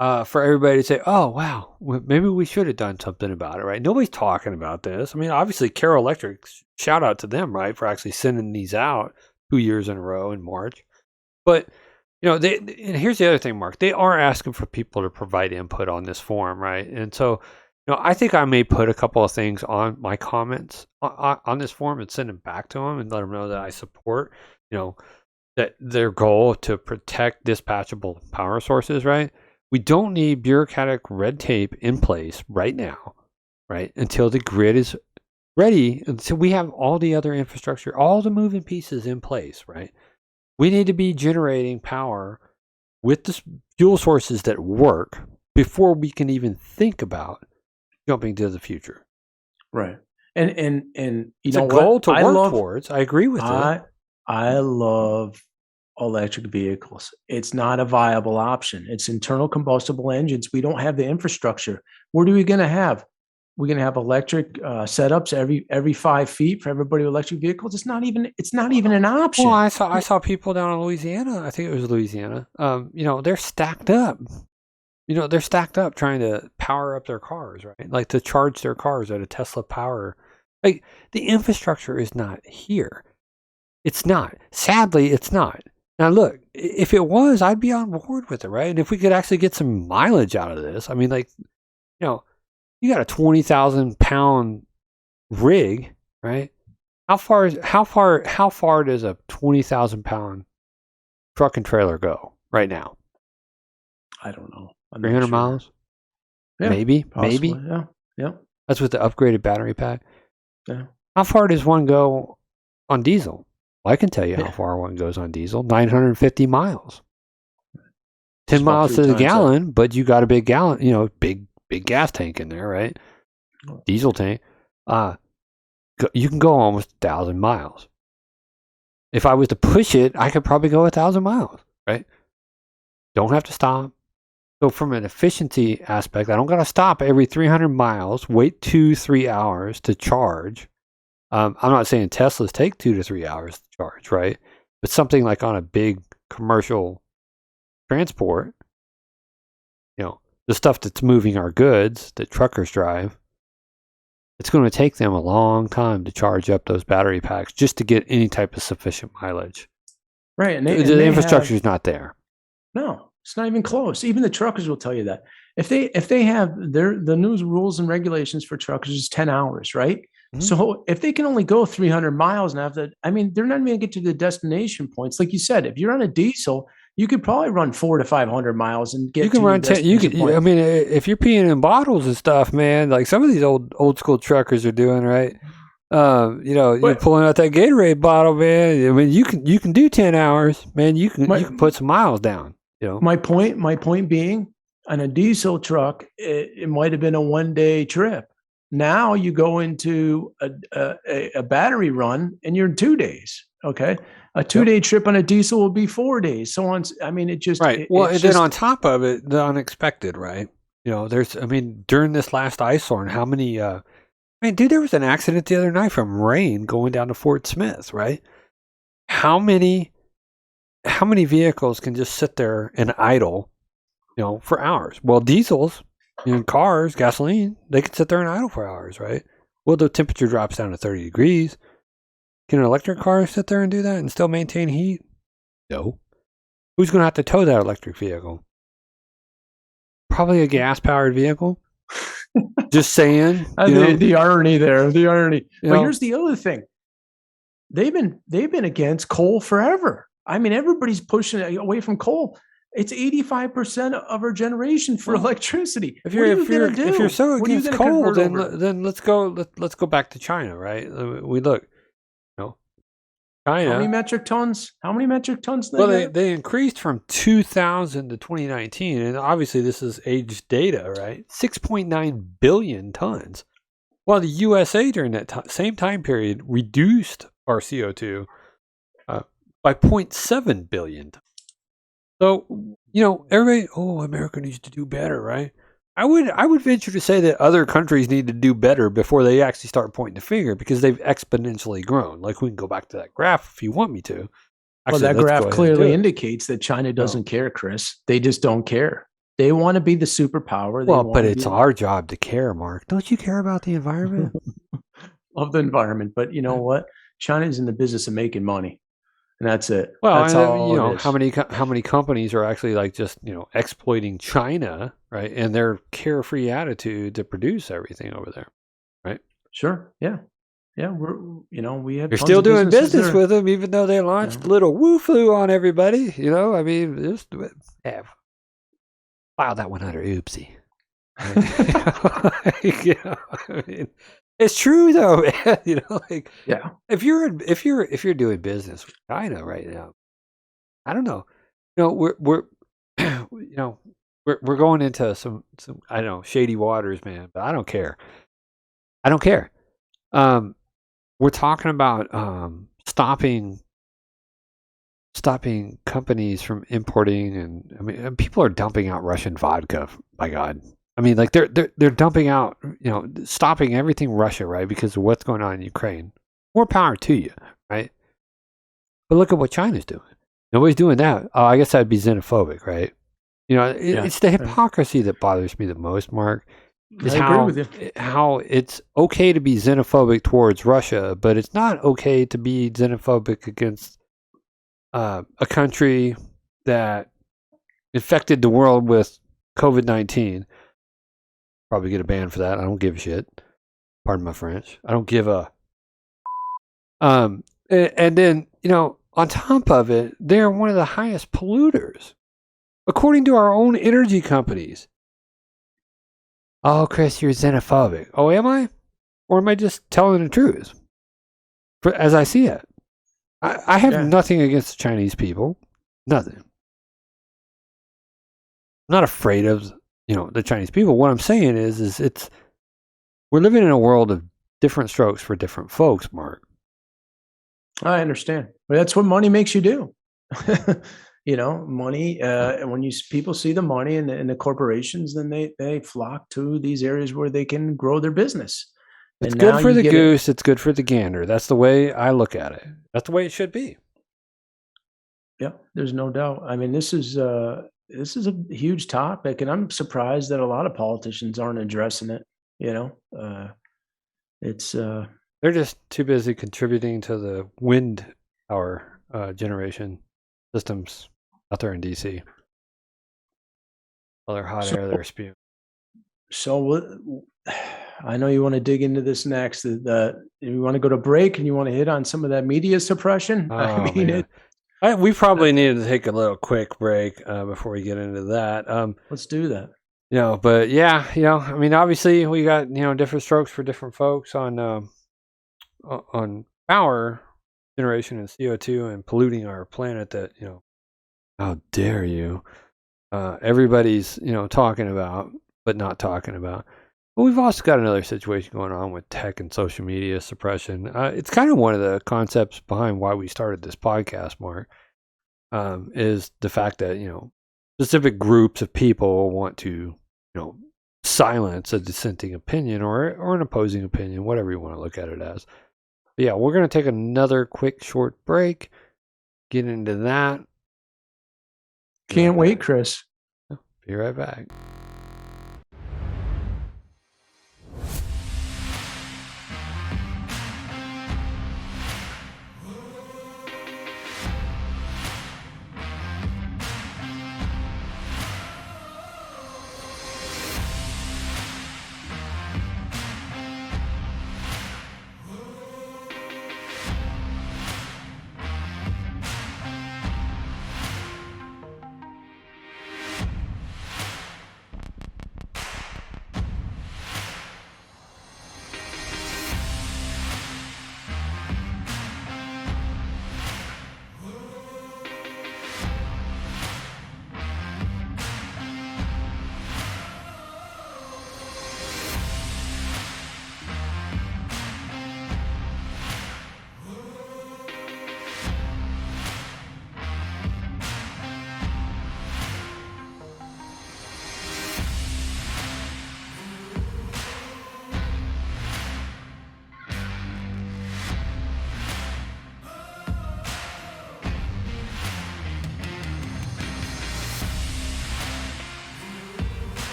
Speaker 1: For everybody to say, oh, wow, maybe we should have done something about it, right? Nobody's talking about this. I mean, obviously, Carroll Electric, shout out to them, right, for actually sending these out 2 years in a row in March. But, and here's the other thing, Mark. They are asking for people to provide input on this form, right? And so, I think I may put a couple of things on my comments on this form and send them back to them and let them know that I support, that their goal to protect dispatchable power sources, right? We don't need bureaucratic red tape in place right now, right? Until the grid is ready, until we have all the other infrastructure, all the moving pieces in place, right? We need to be generating power with the fuel sources that work before we can even think about jumping to the future.
Speaker 2: Right. And
Speaker 1: it's a goal to work towards. I agree with that.
Speaker 2: I love electric vehicles. It's not a viable option. It's internal combustible engines. We don't have the infrastructure. What are we going to have? We're going to have electric setups every 5 feet for everybody with electric vehicles. It's not even an option.
Speaker 1: Well, I saw people down in Louisiana. I think it was Louisiana. They're stacked up. They're stacked up trying to power up their cars, right? Like to charge their cars at a Tesla power. Like the infrastructure is not here. It's not. Sadly, it's not. Now look, if it was, I'd be on board with it, right? And if we could actually get some mileage out of this, I mean, like, you know, you got a 20,000 pound rig, right? How far does a 20,000 pound truck and trailer go right now?
Speaker 2: I don't know.
Speaker 1: 300 miles?
Speaker 2: Yeah,
Speaker 1: maybe.
Speaker 2: Yeah. Yeah.
Speaker 1: That's with the upgraded battery pack.
Speaker 2: Yeah.
Speaker 1: How far does one go on diesel? Well, I can tell you how
Speaker 2: Yeah.
Speaker 1: far one goes on diesel. 950 miles. 10
Speaker 2: It's about
Speaker 1: miles
Speaker 2: 3
Speaker 1: to the
Speaker 2: times that.
Speaker 1: gallon, but you got a big gallon, you know, big gas tank in there, right? Diesel tank. You can go almost 1,000 miles. If I was to push it, I could probably go 1,000 miles, right? Don't have to stop. So from an efficiency aspect, I don't got to stop every 300 miles, wait 2-3 hours to charge. I'm not saying Teslas take 2 to 3 hours to charge, right? But something like on a big commercial transport, you know, the stuff that's moving our goods that truckers drive, it's going to take them a long time to charge up those battery packs just to get any type of sufficient mileage.
Speaker 2: Right. And
Speaker 1: The infrastructure is not there.
Speaker 2: No, it's not even close. Even the truckers will tell you that. If they have the new rules and regulations for truckers is 10 hours, right?
Speaker 1: Mhm.
Speaker 2: So if they can only go 300 miles and have that, I mean, they're not even going to get to the destination points. Like you said, if you're on a diesel, you could probably run 400 to 500 miles and get.
Speaker 1: You can
Speaker 2: to
Speaker 1: run
Speaker 2: your
Speaker 1: 10. You
Speaker 2: destination
Speaker 1: can.
Speaker 2: point.
Speaker 1: I mean, if you're peeing in bottles and stuff, man, like some of these old school truckers are doing, right? You know, you're pulling out that Gatorade bottle, man. I mean, you can do 10 hours, man. You can put some miles down. You know,
Speaker 2: my point being, on a diesel truck, it might have been a 1-day trip. Now you go into a battery run and you're in 2 days. Okay. A 2-day trip on a diesel will be 4 days. So on. I mean, it just,
Speaker 1: right. Well, and then on top of it, the unexpected, right? You know, during this last ice storm, how many, dude, there was an accident the other night from rain going down to Fort Smith, right? How many vehicles can just sit there and idle, you know, for hours? Well, diesels, you know, cars, gasoline, they can sit there and idle for hours, right? Well, the temperature drops down to 30 degrees. Can an electric car sit there and do that and still maintain heat? No. Who's going to have to tow that electric vehicle? Probably a gas-powered vehicle. Just saying.
Speaker 2: The irony there. The irony. But
Speaker 1: know,
Speaker 2: here's the other thing. They've been against coal forever. I mean, everybody's pushing away from coal. It's 85% of our generation for electricity.
Speaker 1: If you're so against coal, then let's go back to China, right? We look, you know, China.
Speaker 2: How many metric tons?
Speaker 1: Well, they increased from 2000 to 2019, and obviously this is aged data, right? 6.9 billion tons. While the USA during that same time period reduced our CO2 by 0.7 billion tons. So, you know, everybody, America needs to do better, right? I would venture to say that other countries need to do better before they actually start pointing the finger, because they've exponentially grown. Like, we can go back to that graph if you want me to.
Speaker 2: Actually, that graph clearly indicates that China doesn't care, Chris. They just don't care. They want to be the superpower.
Speaker 1: But it's our job to care, Mark. Don't you care about the environment?
Speaker 2: Of the environment. But you know what? China's in the business of making money. And that's it.
Speaker 1: Well,
Speaker 2: that's all
Speaker 1: you know,
Speaker 2: it is.
Speaker 1: how many companies are actually like just, you know, exploiting China, right? And their carefree attitude to produce everything over there, right?
Speaker 2: Sure. Yeah. Yeah. We have.
Speaker 1: You're still doing business with them, even though they launched little woo flu on everybody. You know, I mean, just file that one under oopsie. Right? You know, I mean, it's true though, man. You know, like,
Speaker 2: yeah.
Speaker 1: If you're doing business with China right now, I don't know. You know, we're going into some I don't know, shady waters, man. But I don't care. We're talking about stopping companies from importing, and I mean, people are dumping out Russian vodka. My God. I mean, like they're dumping out, you know, stopping everything Russia, right? Because of what's going on in Ukraine. More power to you, right? But look at what China's doing. Nobody's doing that. Oh, I guess that'd be xenophobic, right? It's the hypocrisy that bothers me the most, Mark. Is
Speaker 2: I agree with you.
Speaker 1: How it's okay to be xenophobic towards Russia, but it's not okay to be xenophobic against a country that infected the world with COVID-19. Probably get a ban for that. I don't give a shit. Pardon my French. I don't give a. And then, on top of it, they're one of the highest polluters, according to our own energy companies. Oh, Chris, you're xenophobic. Oh, am I? Or am I just telling the truth? As I see it. I have nothing against the Chinese people. Nothing. I'm not afraid of, the Chinese people. What I'm saying is we're living in a world of different strokes for different folks, Mark.
Speaker 2: I understand. But that's what money makes you do. Money, when people see the money and the corporations, then they flock to these areas where they can grow their business.
Speaker 1: It's good for the goose. It's good for the gander. That's the way I look at it. That's the way it should be.
Speaker 2: Yeah, there's no doubt. I mean, this is a huge topic, and I'm surprised that a lot of politicians aren't addressing it.
Speaker 1: They're just too busy contributing to the wind power generation systems out there in DC. All their hot air they're spewing.
Speaker 2: So I know you want to dig into this next. You want to go to break and you want to hit on some of that media suppression.
Speaker 1: We probably needed to take a little quick break before we get into that.
Speaker 2: Let's do that.
Speaker 1: But yeah, I mean, obviously we got different strokes for different folks on power generation and CO2 and polluting our planet. That how dare you? Everybody's talking about, but not talking about. But we've also got another situation going on with tech and social media suppression. It's kind of one of the concepts behind why we started this podcast, Mark, is the fact that, specific groups of people want to, silence a dissenting opinion or an opposing opinion, whatever you want to look at it as. But yeah, we're going to take another quick, short break, get into that.
Speaker 2: Can't wait, Chris.
Speaker 1: Be right back.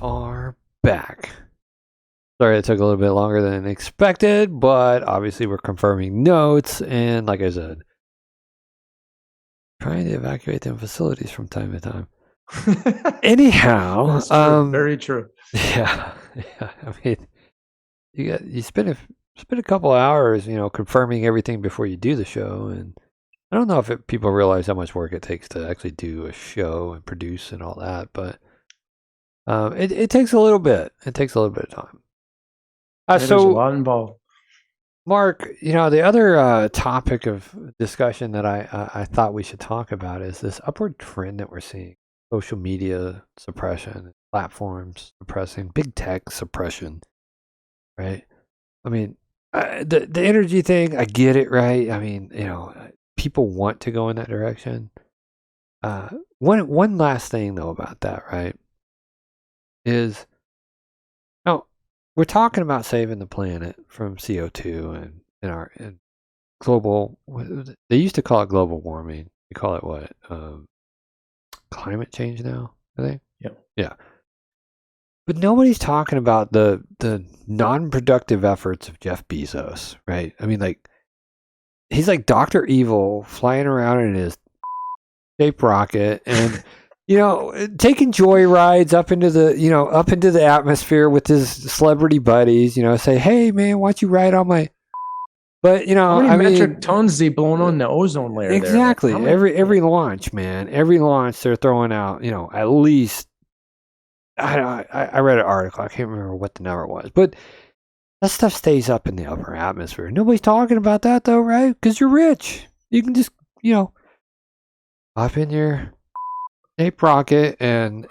Speaker 1: are back. Sorry it took a little bit longer than expected, but obviously we're confirming notes, and like I said, trying to evacuate them facilities from time to time. Anyhow,
Speaker 2: That's true. Very true.
Speaker 1: yeah. I mean, you spend a couple hours, confirming everything before you do the show, and I don't know if people realize how much work it takes to actually do a show and produce and all that, but it takes a little bit. It takes a little bit of time.
Speaker 2: There's a lot involved.
Speaker 1: Mark, the other topic of discussion that I thought we should talk about is this upward trend that we're seeing. Social media suppression, platforms suppressing, big tech suppression, right? I mean, the energy thing, I get it, right? I mean, people want to go in that direction. One last thing though about that, right, is we're talking about saving the planet from CO2 and global. They used to call it global warming. We call it what? Climate change now, I think. Yeah. But nobody's talking about the non-productive efforts of Jeff Bezos, right? I mean, like, he's like Dr. Evil flying around in his shaped rocket and taking joy rides up into the atmosphere with his celebrity buddies, say, hey man, why don't you ride on my, but
Speaker 2: how many metric tons is he blowing on the ozone layer?
Speaker 1: Exactly. Every launch, man, every launch they're throwing out, at least, I read an article, I can't remember what the number was, but that stuff stays up in the upper atmosphere. Nobody's talking about that though, right? Because you're rich. You can just, hop in your ape rocket and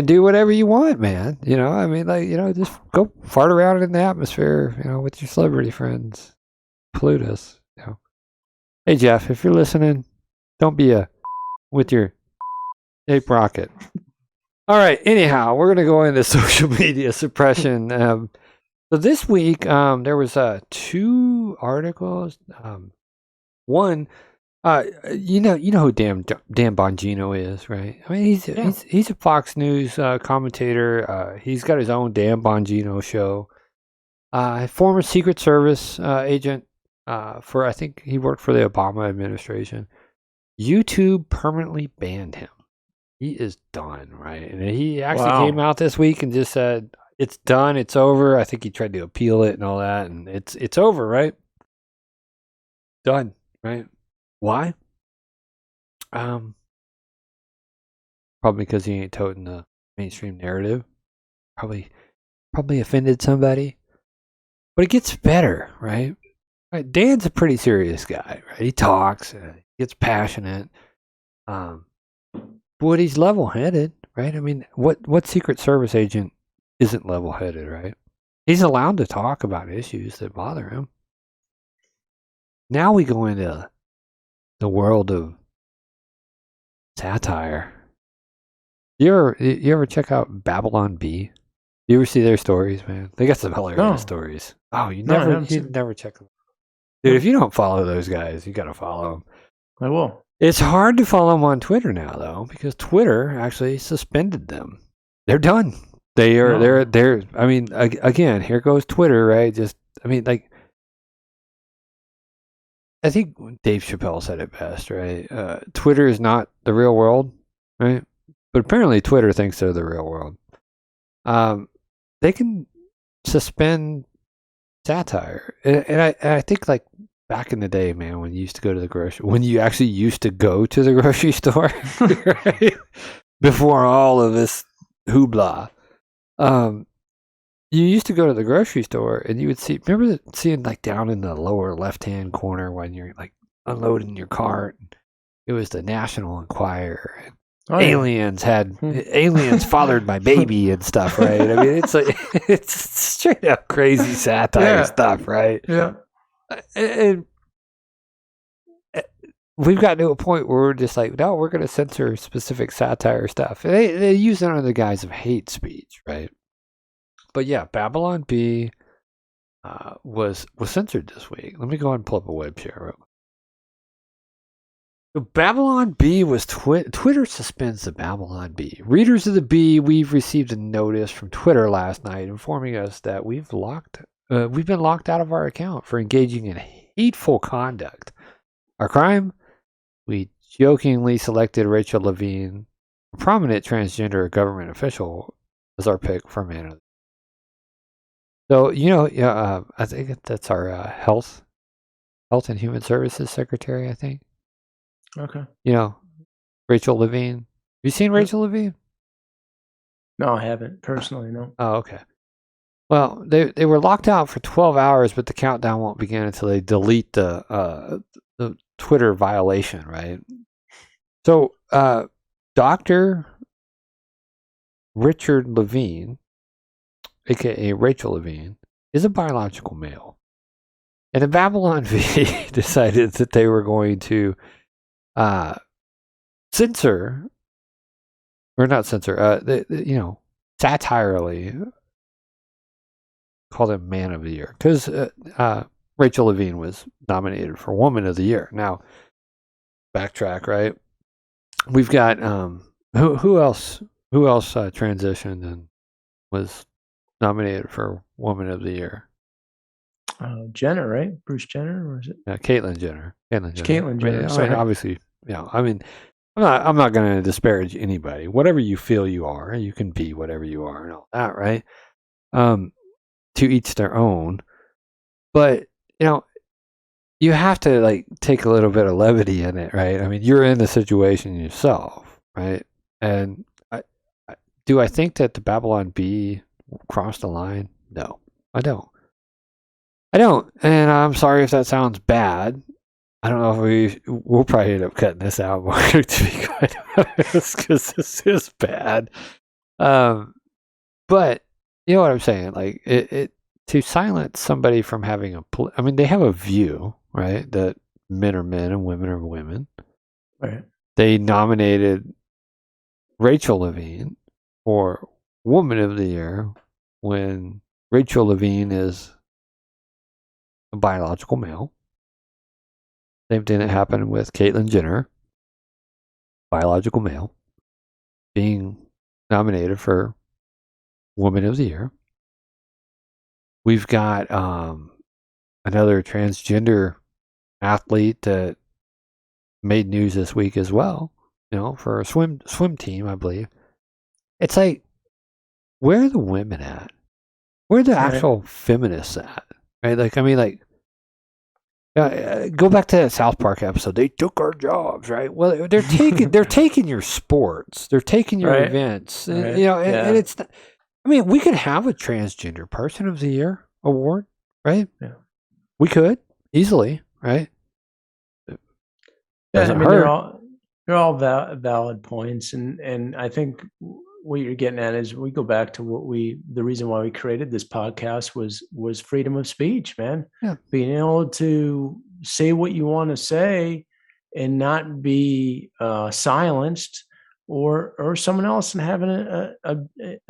Speaker 1: do whatever you want, man. I mean, like, just go fart around in the atmosphere, with your celebrity friends. Pollute us, Hey Jeff, if you're listening, don't be with your ape rocket. All right. Anyhow, we're gonna go into social media suppression. So this week, there was 2 articles. One. You know who Dan Bongino is, right? I mean, he's a Fox News commentator. He's got his own Dan Bongino show. Former Secret Service agent. I think he worked for the Obama administration. YouTube permanently banned him. He is done, right? And he actually came out this week and just said it's done, it's over. I think he tried to appeal it and all that, and it's over, right? Done, right? Why? Probably because he ain't toting the mainstream narrative. Probably offended somebody. But it gets better, right? Dan's a pretty serious guy, right? He talks, he gets passionate. But he's level-headed, right? I mean, what Secret Service agent isn't level-headed, right? He's allowed to talk about issues that bother him. Now we go into the world of satire. You ever check out Babylon Bee? You ever see their stories, man? They got some hilarious stories. Oh, you never check them. Dude, if you don't follow those guys, you gotta follow them.
Speaker 2: I will.
Speaker 1: It's hard to follow them on Twitter now, though, because Twitter actually suspended them. They're done. They're. I mean, again, here goes Twitter, right? I think Dave Chappelle said it best, right? Twitter is not the real world, right? But apparently Twitter thinks they're the real world. They can suspend satire. And I think, like, back in the day, man, when you actually used to go to the grocery store, right? Before all of this hoopla, you used to go to the grocery store and you would remember seeing, like, down in the lower left-hand corner when you're, like, unloading your cart, it was the National Enquirer. Aliens fathered my baby and stuff, right? I mean, it's like, it's straight up crazy satire stuff, right?
Speaker 2: Yeah.
Speaker 1: And we've gotten to a point where we're just like, no, we're going to censor specific satire stuff. And they use it under the guise of hate speech, right? But yeah, Babylon Bee was censored this week. Let me go ahead and pull up a web share. The Babylon Bee was Twitter suspends the Babylon Bee. Readers of the Bee, we've received a notice from Twitter last night informing us that we've been locked out of our account for engaging in hateful conduct. Our crime? We jokingly selected Rachel Levine, a prominent transgender government official, as our pick for Man of the Year. So, I think that's our Health and Human Services Secretary, I think.
Speaker 2: Okay.
Speaker 1: Rachel Levine. Have you seen Rachel Levine?
Speaker 2: No, I haven't personally. No.
Speaker 1: Oh, okay. Well, they were locked out for 12 hours, but the countdown won't begin until they delete the Twitter violation, right? So, Dr. Richard Levine, aka Rachel Levine, is a biological male. And the Babylon Bee decided that they were going to satirily called him Man of the Year because Rachel Levine was nominated for Woman of the Year. Now, backtrack, right? We've got who else transitioned and was nominated for Woman of the Year?
Speaker 2: Jenner, right? Bruce Jenner, or is it?
Speaker 1: Caitlyn Jenner.
Speaker 2: Caitlyn Jenner.
Speaker 1: I mean, obviously, I'm not going to disparage anybody. Whatever you feel you are, you can be whatever you are and all that, right? To each their own. But you have to take a little bit of levity in it, right? I mean, you're in the situation yourself, right? And do I think that the Babylon Bee crossed the line? No, I don't. And I'm sorry if that sounds bad. I don't know if we'll probably end up cutting this out, to be quite honest, because this is bad. But you know what I'm saying? It to silence somebody from having they have a view, right? That men are men and women are women.
Speaker 2: Right.
Speaker 1: They nominated Rachel Levine for Woman of the Year when Rachel Levine is a biological male. Same thing that happened with Caitlyn Jenner, biological male, being nominated for Woman of the Year. We've got another transgender athlete that made news this week as well, for a swim team, I believe. It's like, where are the women at? Where are the actual feminists at? Right? Go back to that South Park episode. They took our jobs, right? Well, they're taking your sports, they're taking your events, and, and it's not, we could have a transgender person of the year award, right? Yeah, we could easily, right?
Speaker 2: They're all valid points, and I think what you're getting at is we go back to the reason why we created this podcast was freedom of speech, man.
Speaker 1: Yeah.
Speaker 2: Being able to say what you want to say and not be silenced or someone else and having a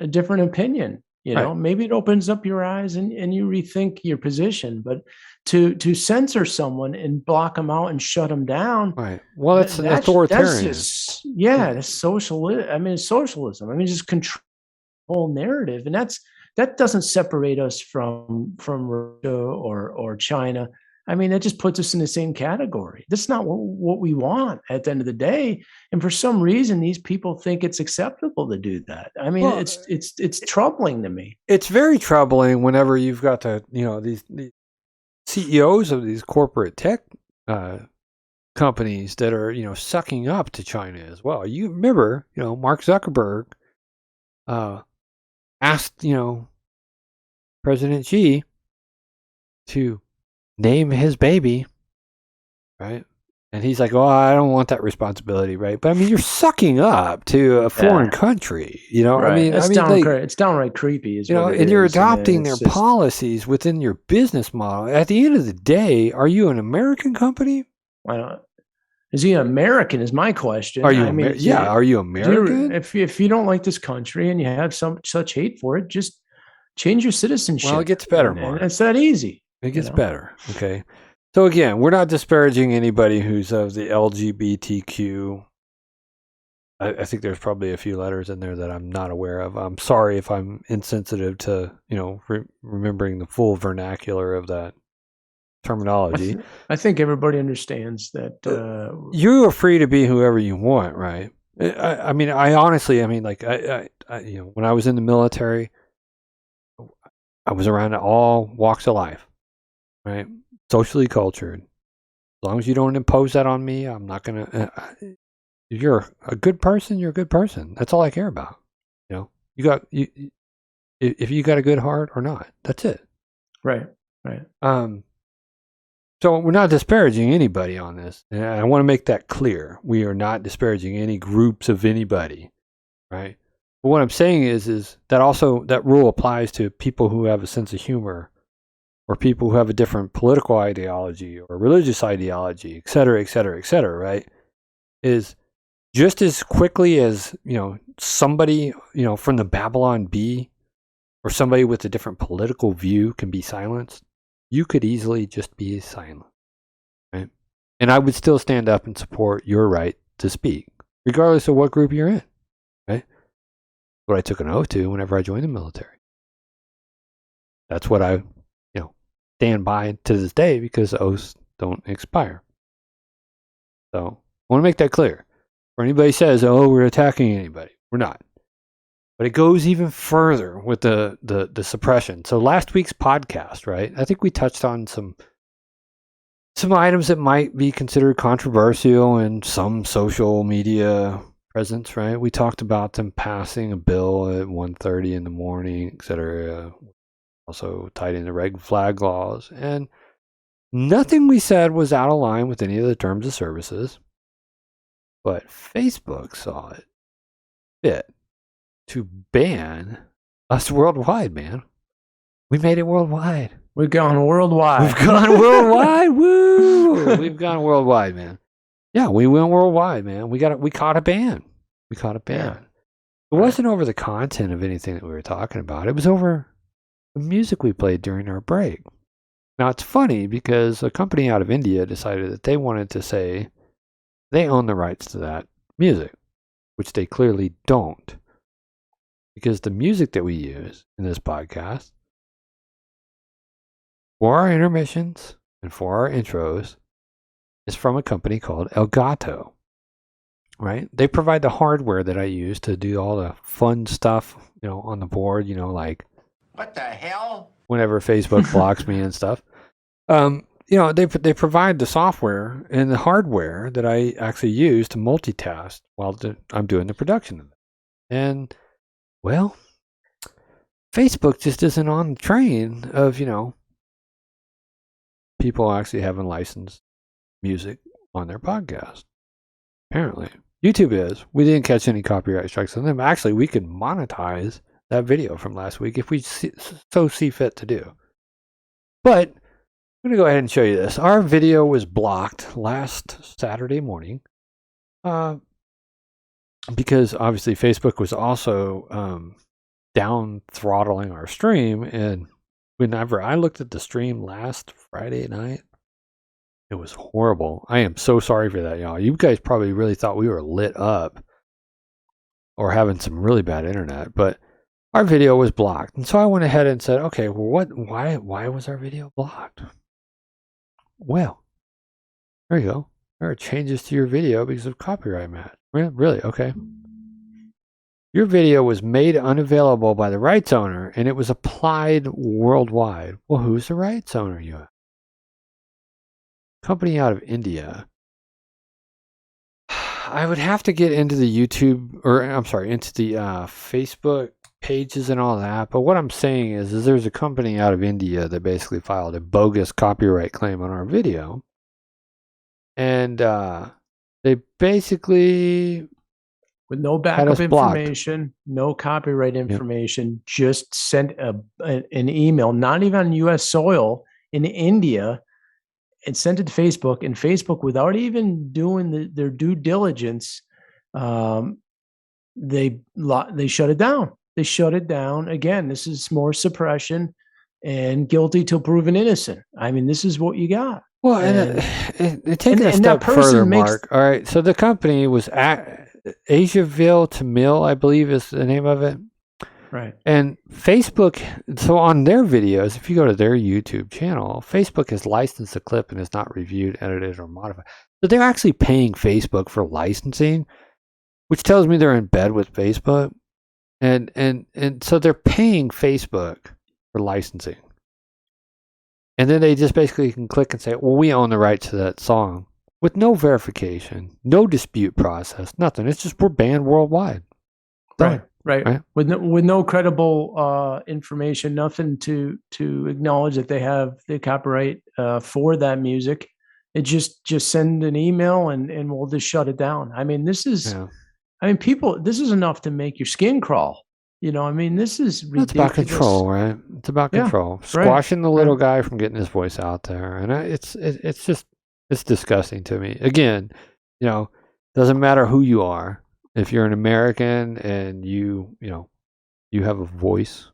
Speaker 2: different opinion. Maybe it opens up your eyes and you rethink your position, but to censor someone and block them out and shut them down.
Speaker 1: Right. Well, it's an authoritarian.
Speaker 2: That's socialism. It's socialism. Just control narrative. And that doesn't separate us from Russia or China. That just puts us in the same category. That's not what we want at the end of the day. And for some reason, these people think it's acceptable to do that. It's troubling to me.
Speaker 1: It's very troubling whenever you've got these CEOs of these corporate tech companies that are sucking up to China as well. You remember, Mark Zuckerberg asked President Xi to name his baby, right? And he's like, "Oh, I don't want that responsibility," right? But you're sucking up to a foreign country,
Speaker 2: Right. It's downright creepy,
Speaker 1: and you're adopting their policies within your business model. At the end of the day, are you an American company?
Speaker 2: Is he American? Is my question.
Speaker 1: Are you? Are you American?
Speaker 2: If you don't like this country and you have such hate for it, just change your citizenship.
Speaker 1: Well, it gets better, Mark.
Speaker 2: It's that easy.
Speaker 1: It gets better. Okay. So again, we're not disparaging anybody who's of the LGBTQ. I think there's probably a few letters in there that I'm not aware of. I'm sorry if I'm insensitive to, remembering the full vernacular of that terminology.
Speaker 2: I think everybody understands that.
Speaker 1: You are free to be whoever you want, right? I mean, I honestly, like, I when I was in the military, I was around all walks of life, right? Socially cultured. As long as you don't impose that on me, I'm not gonna. If you're a good person, you're a good person. That's all I care about. If you got a good heart or not, that's it.
Speaker 2: Right.
Speaker 1: So we're not disparaging anybody on this, and I want to make that clear. We are not disparaging any groups of anybody, right? But what I'm saying is that also that rule applies to people who have a sense of humor, or people who have a different political ideology or religious ideology, et cetera, right? Is just as quickly as, somebody, from the Babylon Bee or somebody with a different political view can be silenced, you could easily just be silent, right? And I would still stand up and support your right to speak, regardless of what group you're in, right? What I took an oath to whenever I joined the military. That's what I, stand by to this day, because oaths don't expire. So I want to make that clear. Or anybody says, "Oh, we're attacking anybody," we're not. But it goes even further with the suppression. So last week's podcast, right? I think we touched on some items that might be considered controversial in some social media presence, right? We talked about them passing a bill at 1:30 in the morning, et cetera. Also tied into red flag laws. And nothing we said was out of line with any of the terms of services. But Facebook saw it fit to ban us worldwide, man. We made it worldwide.
Speaker 2: We've gone worldwide.
Speaker 1: We've gone worldwide. Woo! We've gone worldwide, man. Yeah, we went worldwide, man. We caught a ban.
Speaker 2: Yeah.
Speaker 1: It wasn't over the content of anything that we were talking about. It was over the music we played during our break. Now, it's funny because a company out of India decided that they wanted to say they own the rights to that music, which they clearly don't. Because the music that we use in this podcast, for our intermissions and for our intros, is from a company called Elgato, right? They provide the hardware that I use to do all the fun stuff, on the board, like,
Speaker 4: what the hell?
Speaker 1: Whenever Facebook blocks me and stuff. They provide the software and the hardware that I actually use to multitask while I'm doing the production of it. And, well, Facebook just isn't on the train of, people actually having licensed music on their podcast. Apparently. YouTube is. We didn't catch any copyright strikes on them. Actually, we could monetize that video from last week if we see fit to do. But I'm going to go ahead and show you this. Our video was blocked last Saturday morning because obviously Facebook was also down throttling our stream. And whenever I looked at the stream last Friday night, it was horrible. I am so sorry for that, y'all. You guys probably really thought we were lit up or having some really bad internet, but our video was blocked. And so I went ahead and said, okay, well, why was our video blocked? Well, there you go. There are changes to your video because of copyright match. Really? Okay. Your video was made unavailable by the rights owner and it was applied worldwide. Well, who's the rights owner, you have? Company out of India. I would have to get into the into the Facebook pages and all that. But what I'm saying is there's a company out of India that basically filed a bogus copyright claim on our video. And they basically,
Speaker 2: with no backup information, no copyright information, just sent an email, not even on U.S. soil, in India, and sent it to Facebook. And Facebook, without even doing their due diligence, they shut it down. They shut it down. Again, this is more suppression and guilty till proven innocent. I mean, this is what you got.
Speaker 1: Well,
Speaker 2: And-
Speaker 1: and taking a
Speaker 2: and that
Speaker 1: step
Speaker 2: person
Speaker 1: further,
Speaker 2: makes-
Speaker 1: Mark. All right, so the company was Asiaville to Mill, I believe is the name of it.
Speaker 2: Right.
Speaker 1: And Facebook, so on their videos, if you go to their YouTube channel, Facebook has licensed the clip and has not reviewed, edited, or modified. So they're actually paying Facebook for licensing, which tells me they're in bed with Facebook. And so they're paying Facebook for licensing. And then they just basically can click and say, well, we own the rights to that song with no verification, no dispute process, nothing. It's just we're banned worldwide. Done.
Speaker 2: Right. With no credible information, nothing to acknowledge that they have the copyright for that music. It just send an email and we'll just shut it down. I mean, this is,
Speaker 1: Yeah.
Speaker 2: I mean, people, this is enough to make your skin crawl. You know, I mean, this is ridiculous.
Speaker 1: It's about control, right? It's about
Speaker 2: Yeah,
Speaker 1: control.
Speaker 2: right,
Speaker 1: Squashing the little
Speaker 2: right.
Speaker 1: guy from getting his voice out there. And it's just, it's disgusting to me. Again, you know, doesn't matter who you are. If you're an American and you have a voice,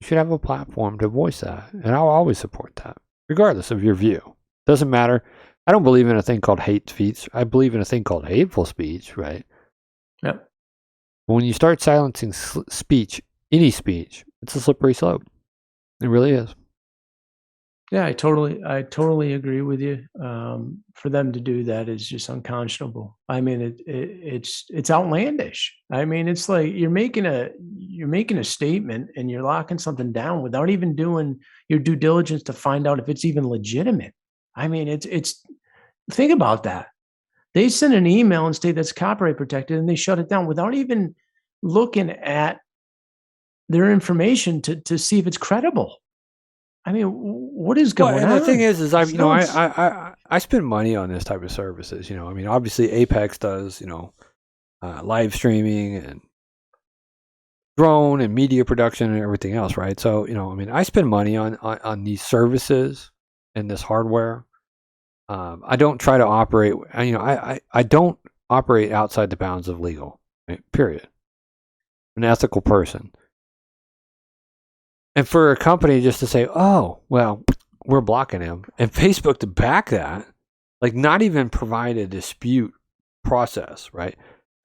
Speaker 1: you should have a platform to voice that. And I'll always support that, regardless of your view. Doesn't matter. I don't believe in a thing called hate speech. I believe in a thing called hateful speech, right?
Speaker 2: Yep.
Speaker 1: But when you start silencing speech, any speech, it's a slippery slope. It really is.
Speaker 2: Yeah, I totally agree with you. For them to do that is just unconscionable. I mean, it's outlandish. I mean, it's like you're making a statement and you're locking something down without even doing your due diligence to find out if it's even legitimate. I mean, it's think about that. They send an email and state that's copyright protected, and they shut it down without even looking at their information to see if it's credible. I mean, what is going
Speaker 1: and
Speaker 2: on?
Speaker 1: the thing is
Speaker 2: It's nuts.
Speaker 1: I spend money on this type of services. You know, I mean, obviously Apex does, live streaming and drone and media production and everything else, right? So, I mean, I spend money on these services and this hardware. I don't try to operate. I don't operate outside the bounds of legal. Right? Period. I'm an ethical person. And for a company just to say, "Oh, well, we're blocking him," and Facebook to back that, like not even provide a dispute process, right?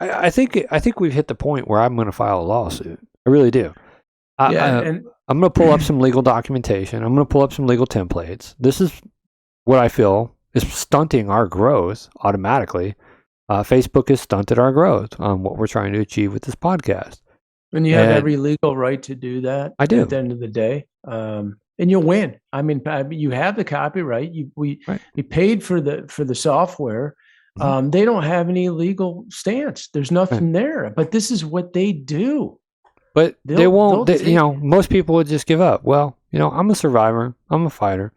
Speaker 1: I think we've hit the point where I'm going to file a lawsuit. I really do.
Speaker 2: And
Speaker 1: I'm going to pull up some legal documentation. I'm going to pull up some legal templates. This is what I feel is stunting our growth automatically. Facebook has stunted our growth on what we're trying to achieve with this podcast.
Speaker 2: and you have
Speaker 1: and-
Speaker 2: every legal right to do that.
Speaker 1: I do.
Speaker 2: At the end of the day, and you'll win. I mean, you have the copyright. We paid for the software.
Speaker 1: Mhm.
Speaker 2: They don't have any legal stance. There's nothing there. But this is what they do.
Speaker 1: But they won't.
Speaker 2: they'll take-
Speaker 1: Most people would just give up. Well, I'm a survivor. I'm a fighter.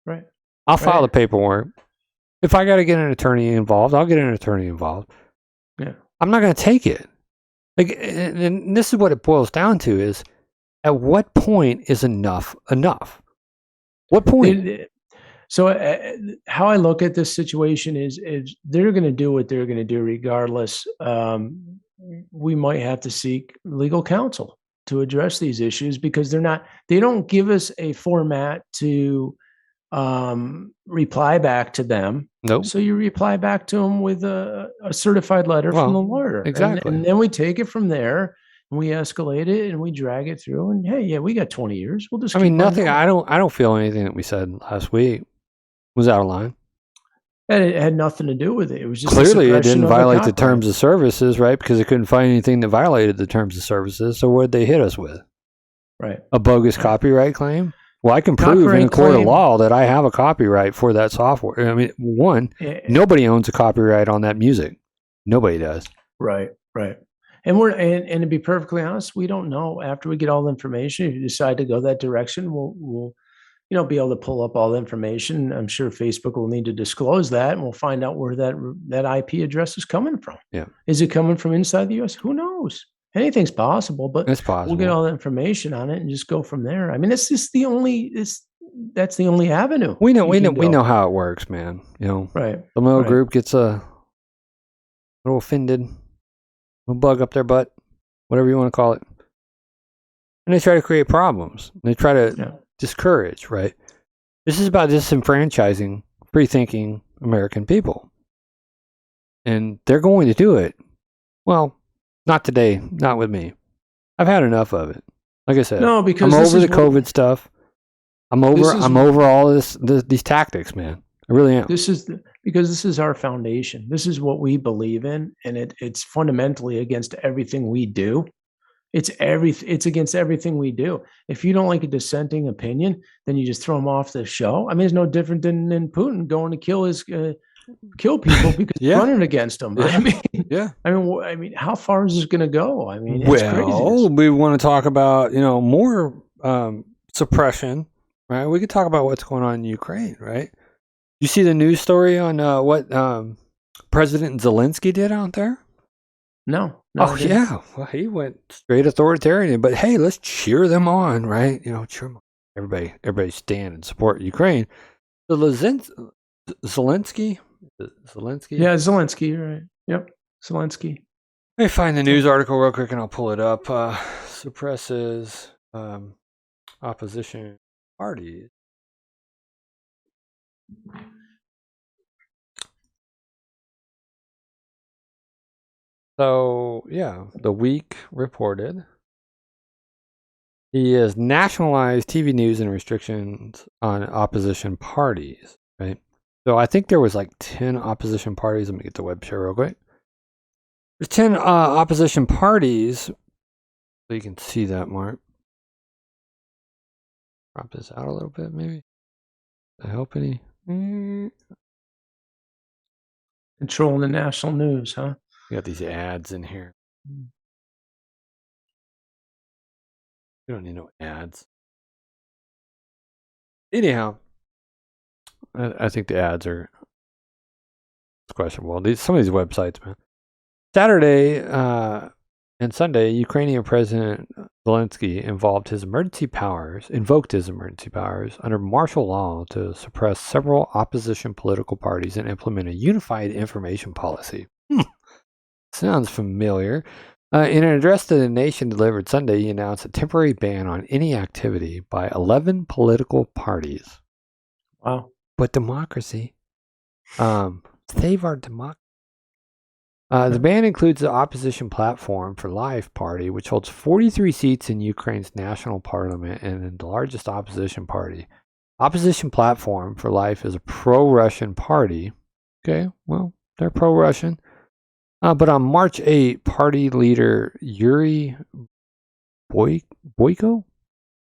Speaker 2: Right.
Speaker 1: I'll file
Speaker 2: Right.
Speaker 1: the paperwork. If I got to get an attorney involved, I'll get an attorney involved.
Speaker 2: Yeah.
Speaker 1: I'm not going to take it. Like, and this is what it boils down to: is at what point is enough enough? What point?
Speaker 2: So how I look at this situation is they're going to do what they're going to do regardless. We might have to seek legal counsel to address these issues because they don't give us a format to reply back to them.
Speaker 1: Nope.
Speaker 2: So you reply back to them with a certified letter from the lawyer.
Speaker 1: exactly.
Speaker 2: And then we take it from there and we escalate it and we drag it through. And hey, yeah, we got 20 years. We'll just
Speaker 1: I mean,
Speaker 2: keep on
Speaker 1: nothing.
Speaker 2: going.
Speaker 1: I don't feel anything that we said last week was out of line.
Speaker 2: And it had nothing to do with it. It was just a
Speaker 1: Clearly, it
Speaker 2: suppression
Speaker 1: didn't
Speaker 2: of the
Speaker 1: violate the
Speaker 2: copyright.
Speaker 1: terms of services, right? Because they couldn't find anything that violated the terms of services. So what did they hit us with?
Speaker 2: Right.
Speaker 1: A bogus copyright claim? Well, I can prove in a
Speaker 2: Copyright
Speaker 1: court of
Speaker 2: claim.
Speaker 1: law that I have a copyright for that software. I mean, one,
Speaker 2: Eh,
Speaker 1: nobody owns a copyright on that music. Nobody does.
Speaker 2: Right. And and to be perfectly honest, we don't know. After we get all the information, if you decide to go that direction, we'll be able to pull up all the information. I'm sure Facebook will need to disclose that, and we'll find out where that IP address is coming from.
Speaker 1: Yeah.
Speaker 2: Is it coming from inside the U.S.? Who knows? Anything's possible, but
Speaker 1: It's possible.
Speaker 2: we'll get all the information on it and just go from there. I mean, that's just that's the only avenue.
Speaker 1: We know
Speaker 2: you can go.
Speaker 1: how it works, man.
Speaker 2: Right.
Speaker 1: The little
Speaker 2: Right.
Speaker 1: group gets a little offended, a bug up their butt, whatever you want to call it. And they try to create problems. They try to
Speaker 2: Yeah.
Speaker 1: discourage, right? This is about disenfranchising free-thinking American people. And they're going to do it. Well, not today, not with me. I've had enough of it. Like I said,
Speaker 2: No, because
Speaker 1: I'm
Speaker 2: this
Speaker 1: over
Speaker 2: is
Speaker 1: the
Speaker 2: what-
Speaker 1: COVID stuff. I'm
Speaker 2: This is-
Speaker 1: over all these tactics, man. I really am.
Speaker 2: Because this is our foundation. This is what we believe in, and it's fundamentally against everything we do. It's against everything we do. If you don't like a dissenting opinion, then you just throw them off the show. I mean, it's no different than Putin going to kill people because
Speaker 1: Yeah.
Speaker 2: running against them.
Speaker 1: Yeah.
Speaker 2: Yeah.
Speaker 1: Yeah.
Speaker 2: I mean, how far is this going to go? I mean, it's
Speaker 1: Well,
Speaker 2: crazy.
Speaker 1: we want to talk about more suppression, right? We could talk about what's going on in Ukraine, right? You see the news story on what President Zelensky did out there?
Speaker 2: No.
Speaker 1: Oh
Speaker 2: I didn't.
Speaker 1: yeah, well he went straight authoritarian. But hey, let's cheer them on, right? Cheer them on. Everybody stand and support Ukraine. The Zelensky.
Speaker 2: Yeah, Zelensky. You're right. Yep, Zelensky.
Speaker 1: Let me find the news article real quick and I'll pull it up. Suppresses opposition parties. So, yeah, The Week reported he has nationalized TV news and restrictions on opposition parties, right? So I think there was like 10 opposition parties. Let me get the web share real quick. There's 10 opposition parties. So you can see that, Mark. Crop this out a little bit, maybe. Does that help any?
Speaker 2: Controlling the national news, huh?
Speaker 1: We got these ads in here. We don't need no ads. Anyhow, I think the ads are questionable. Some of these websites, man. Saturday and Sunday, Ukrainian President Zelensky invoked his emergency powers under martial law to suppress several opposition political parties and implement a unified information policy. Sounds familiar. In an address to the nation delivered Sunday, he announced a temporary ban on any activity by 11 political parties.
Speaker 2: Wow.
Speaker 1: But democracy. Save our democracy. The ban includes the opposition Platform for Life party, which holds 43 seats in Ukraine's national parliament and is the largest opposition party. Opposition Platform for Life is a pro-Russian party. Okay, well, they're pro-Russian. But on March 8, party leader Yuri Boyko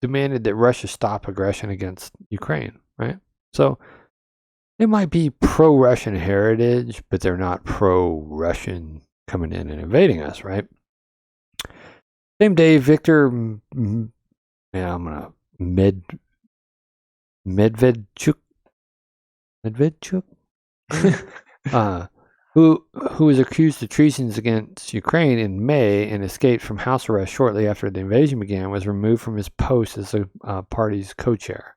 Speaker 1: demanded that Russia stop aggression against Ukraine, right? So they might be pro-Russian heritage, but they're not pro-Russian coming in and invading us, right? Same day, Victor, Medvedchuk, who was accused of treason against Ukraine in May and escaped from house arrest shortly after the invasion began, was removed from his post as the party's co-chair.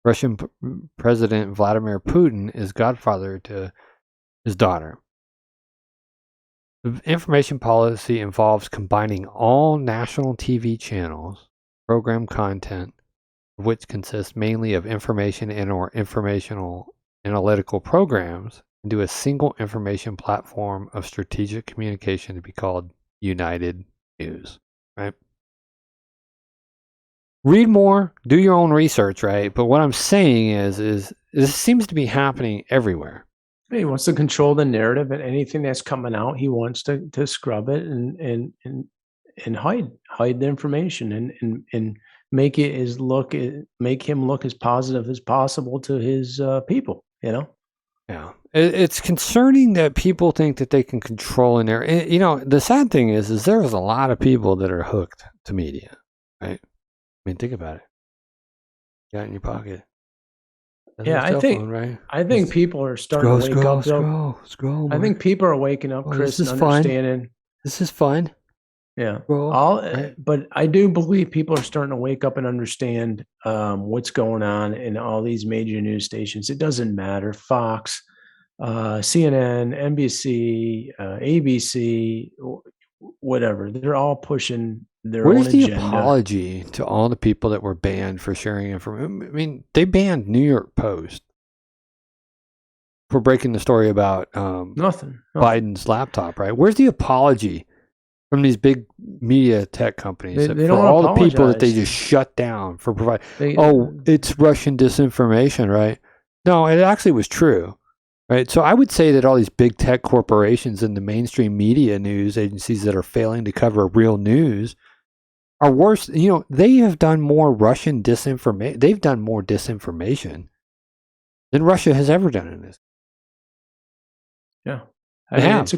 Speaker 1: Russian President Vladimir Putin is godfather to his daughter. The information policy involves combining all national TV channels, program content, which consists mainly of information and/or informational analytical programs, into a single information platform of strategic communication to be called United News, right? Read more, do your own research, right? But what I'm saying is this seems to be happening everywhere.
Speaker 2: He wants to control the narrative, and anything that's coming out, he wants to scrub it and hide the information and make him look as positive as possible to his people.
Speaker 1: Yeah, it's concerning that people think that they can control an area. The sad thing is there's a lot of people that are hooked to media, right? I mean, think about it. You got it in your pocket. That's
Speaker 2: Yeah,
Speaker 1: your cell
Speaker 2: I think
Speaker 1: phone, right?
Speaker 2: I think people are starting to wake up.
Speaker 1: Scroll.
Speaker 2: I think people are waking up,
Speaker 1: Oh,
Speaker 2: Chris,
Speaker 1: this is
Speaker 2: and
Speaker 1: fun.
Speaker 2: understanding.
Speaker 1: This is fun.
Speaker 2: Yeah.
Speaker 1: Scroll. Right.
Speaker 2: But I do believe people are starting to wake up and understand what's going on in all these major news stations. It doesn't matter. Fox, CNN, NBC, ABC, whatever. They're all pushing their
Speaker 1: Where's
Speaker 2: own
Speaker 1: the
Speaker 2: agenda.
Speaker 1: apology to all the people that were banned for sharing information? I mean, they banned New York Post. for breaking the story about
Speaker 2: Nothing.
Speaker 1: Biden's laptop, right? Where's the apology from these big media tech companies
Speaker 2: They
Speaker 1: for
Speaker 2: don't
Speaker 1: all the people that they
Speaker 2: apologize.
Speaker 1: just shut down for providing?
Speaker 2: They-
Speaker 1: Oh, it's Russian disinformation, right? No, it actually was true, right? So I would say that all these big tech corporations and the mainstream media news agencies that are failing to cover real news are worse. You know, they have done more Russian disinformation. They've done more disinformation than Russia has ever done in this.
Speaker 2: Yeah.
Speaker 1: They have.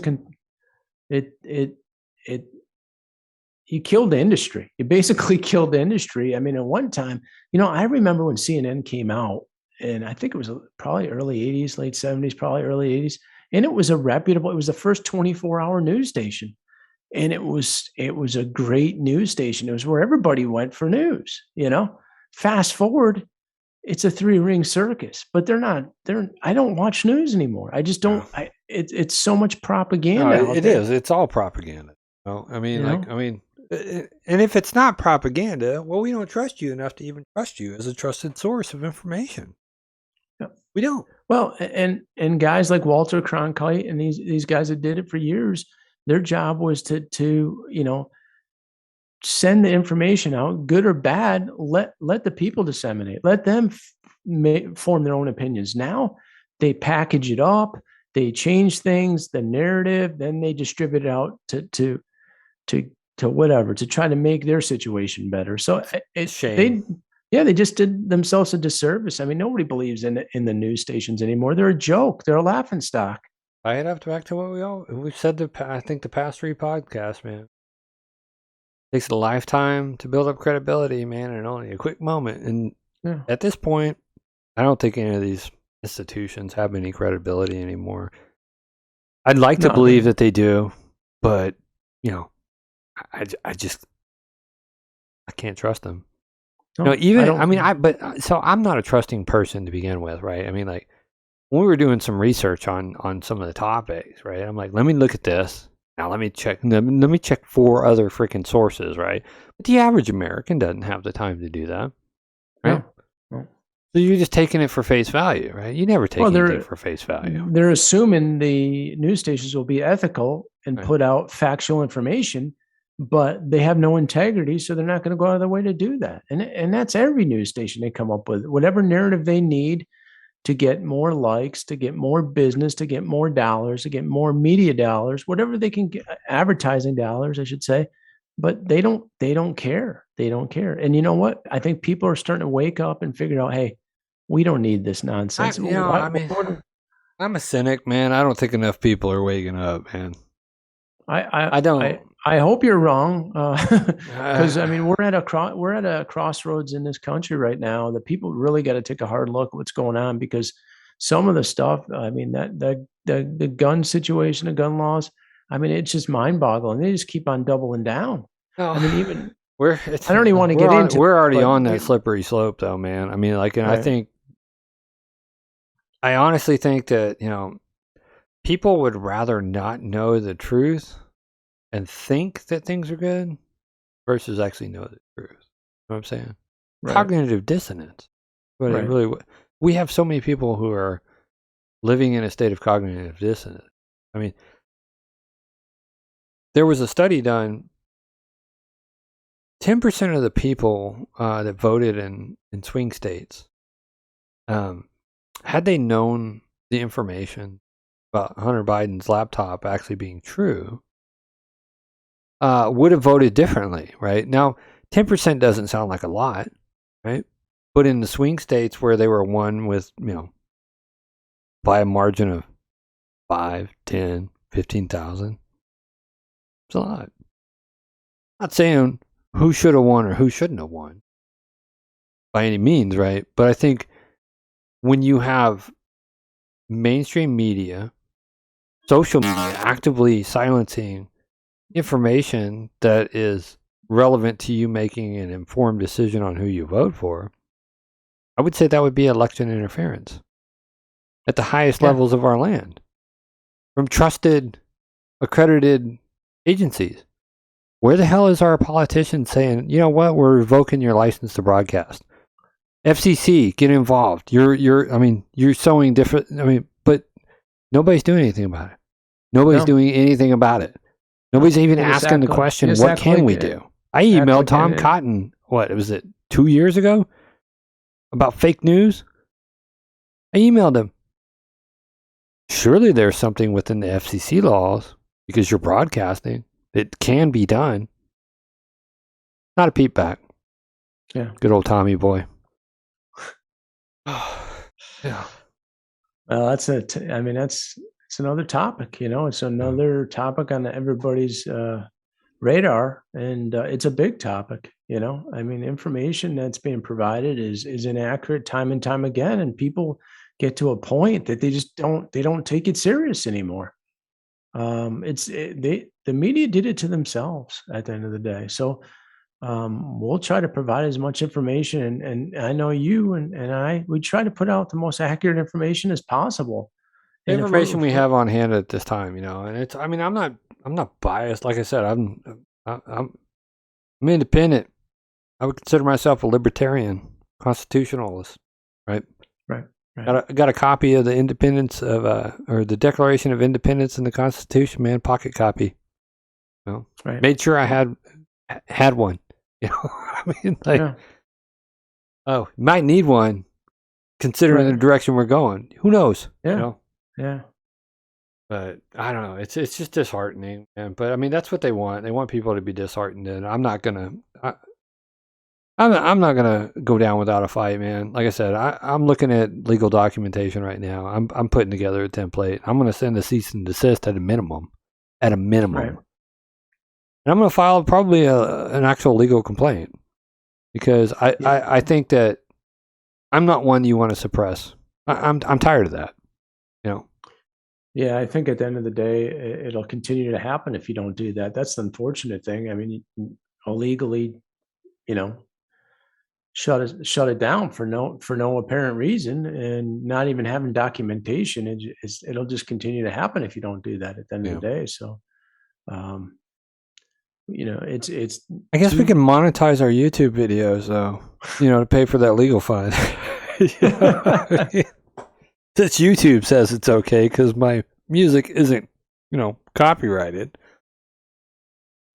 Speaker 2: You killed the industry. You basically killed the industry. I mean, at one time, I remember when CNN came out, and I think it was probably early 80s, late 70s, probably early 80s. And it was it was the first 24-hour news station. And it was a great news station. It was where everybody went for news, Fast forward, it's a 3-ring circus, but I don't watch news anymore. I just don't, it's so much propaganda.
Speaker 1: No, it is. It's all propaganda. No, I mean, and if it's not propaganda, well, we don't trust you enough to even trust you as a trusted source of information.
Speaker 2: Yep.
Speaker 1: We don't.
Speaker 2: Well, and guys like Walter Cronkite and these guys that did it for years, their job was to send the information out, good or bad. Let the people disseminate. Let them form their own opinions. Now they package it up, they change things, the narrative, then they distribute it out to whatever, to try to make their situation better. So it's shame. They just did themselves a disservice. I mean, nobody believes in the news stations anymore. They're a joke. They're a laughingstock.
Speaker 1: I head up back to what we've said. I think the past 3 podcasts, man. It takes a lifetime to build up credibility, man, and only a quick moment. And at this point, I don't think any of these institutions have any credibility anymore. I'd like to believe that they do, but I can't trust them. So I'm not a trusting person to begin with, right? I mean, like, when we were doing some research on some of the topics, right? I'm like, let me look at this. Now let me check 4 other freaking sources, right? But the average American doesn't have the time to do that, right?
Speaker 2: No.
Speaker 1: So you're just taking it for face value, right? You never take anything for face value.
Speaker 2: They're assuming the news stations will be ethical and put out factual information, but they have no integrity, so they're not going to go out of their way to do that. And that's every news station they come up with. Whatever narrative they need to get more likes, to get more business, to get more dollars, to get more media dollars, whatever they can get, advertising dollars, I should say. But they don't care. They don't care. And you know what? I think people are starting to wake up and figure out, hey, we don't need this nonsense.
Speaker 1: I'm a cynic, man. I don't think enough people are waking up, man.
Speaker 2: I don't. I hope you're wrong, because I mean we're at a crossroads in this country right now. The people really got to take a hard look at what's going on, because some of the stuff, I mean, that the gun situation, the gun laws, I mean, it's just mind-boggling. They just keep on doubling down. I mean, even I don't even want to get into.
Speaker 1: We're already on that slippery slope, though, man. I mean, like, and right. I honestly think that people would rather not know the truth and think that things are good versus actually know the truth. You know what I'm saying? Right. Cognitive dissonance. But right. We have so many people who are living in a state of cognitive dissonance. I mean, there was a study done. 10% of the people that voted in swing states, had they known the information about Hunter Biden's laptop actually being true, would have voted differently, right? Now, 10% doesn't sound like a lot, right? But in the swing states where they were won with, by a margin of 5, 10, 15,000, it's a lot. I'm not saying who should have won or who shouldn't have won by any means, right? But I think when you have mainstream media, social media actively silencing information that is relevant to you making an informed decision on who you vote for, I would say that would be election interference at the highest levels of our land from trusted, accredited agencies. Where the hell is our politicians saying, you know what, we're revoking your license to broadcast? FCC, get involved. You're sowing different. But Nobody's doing anything about it. Nobody's
Speaker 2: No.
Speaker 1: doing anything about it. Nobody's even
Speaker 2: They just
Speaker 1: asking the
Speaker 2: act like-
Speaker 1: question,
Speaker 2: just
Speaker 1: what
Speaker 2: act
Speaker 1: can
Speaker 2: like
Speaker 1: we
Speaker 2: it-
Speaker 1: do? I emailed
Speaker 2: like
Speaker 1: Tom
Speaker 2: it-
Speaker 1: Cotton, what, was it 2 years ago? About fake news? I emailed him. Surely there's something within the FCC laws, because you're broadcasting, it can be done. Not a peep back.
Speaker 2: Yeah.
Speaker 1: Good old Tommy boy. Yeah.
Speaker 2: Well, that's I mean, it's another topic, it's another topic on everybody's radar, and it's a big topic, I mean, information that's being provided is inaccurate time and time again, and people get to a point that they don't take it serious anymore. The media did it to themselves at the end of the day. So we'll try to provide as much information, and I know you and we try to put out the most accurate information as possible.
Speaker 1: The
Speaker 2: And if
Speaker 1: information we
Speaker 2: if
Speaker 1: have on hand at this time, and it's, I mean, I'm not biased. Like I said, I'm independent. I would consider myself a libertarian, constitutionalist, right?
Speaker 2: Right.
Speaker 1: Got a copy of the Independence of or the Declaration of Independence and the Constitution, man, pocket copy.
Speaker 2: Right.
Speaker 1: Made sure I had one. I mean, like,
Speaker 2: Yeah.
Speaker 1: oh, might need one, considering
Speaker 2: Right.
Speaker 1: the direction we're going. Who knows?
Speaker 2: Yeah. Yeah.
Speaker 1: But I don't know. It's just disheartening, man. But I mean, that's what they want. They want people to be disheartened, and I'm not gonna. I'm not gonna go down without a fight, man. Like I said, I'm looking at legal documentation right now. I'm putting together a template. I'm gonna send a cease and desist at a minimum,
Speaker 2: Right.
Speaker 1: and I'm gonna file probably an actual legal complaint, because I think that I'm not one you want to suppress. I'm tired of that.
Speaker 2: Yeah, I think at the end of the day, it'll continue to happen if you don't do that. That's the unfortunate thing. I mean, you illegally, shut it down for no apparent reason, and not even having documentation. It'll just continue to happen if you don't do that at the end of the day. So, it's.
Speaker 1: I guess we can monetize our YouTube videos, though, to pay for that legal fine. Since YouTube says it's okay because my music isn't, copyrighted.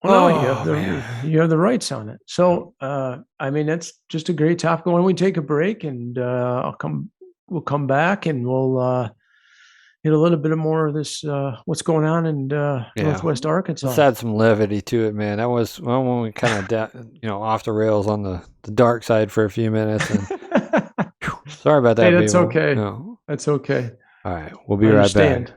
Speaker 2: Well, no,
Speaker 1: man.
Speaker 2: you have the rights on it. So, I mean, that's just a great topic. When we take a break, and we'll come back, and we'll get a little bit more of this, what's going on in Northwest Arkansas.
Speaker 1: Let's add some levity to it, man. That was when we kind of, off the rails on the dark side for a few minutes. And sorry about that.
Speaker 2: Hey, that's
Speaker 1: people.
Speaker 2: okay.
Speaker 1: No.
Speaker 2: That's okay.
Speaker 1: All right, we'll be right back.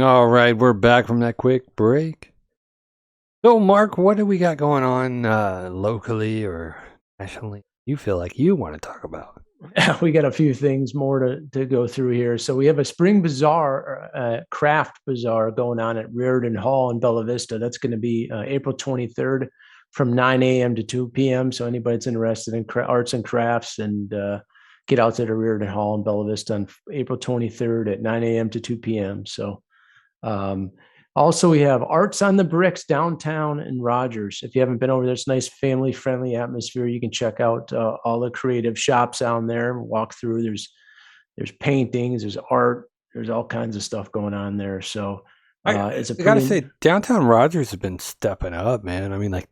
Speaker 1: All right, we're back from that quick break. So, Mark, what do we got going on locally or nationally? You feel like you want to talk about?
Speaker 2: We got a few things more to go through here. So we have a spring bazaar, craft bazaar going on at Reardon Hall in Bella Vista. That's going to be April 23rd from 9 a.m. to 2 p.m. So anybody that's interested in arts and crafts and get out to the Reardon Hall in Bella Vista on April 23rd at 9 a.m. to 2 p.m. So also we have Arts on the Bricks downtown in Rogers. If you haven't been over there, it's a nice family friendly atmosphere. You can check out all the creative shops down there, walk through. There's paintings, there's art, there's all kinds of stuff going on there. So
Speaker 1: I gotta say, downtown Rogers has been stepping up, man. I mean, like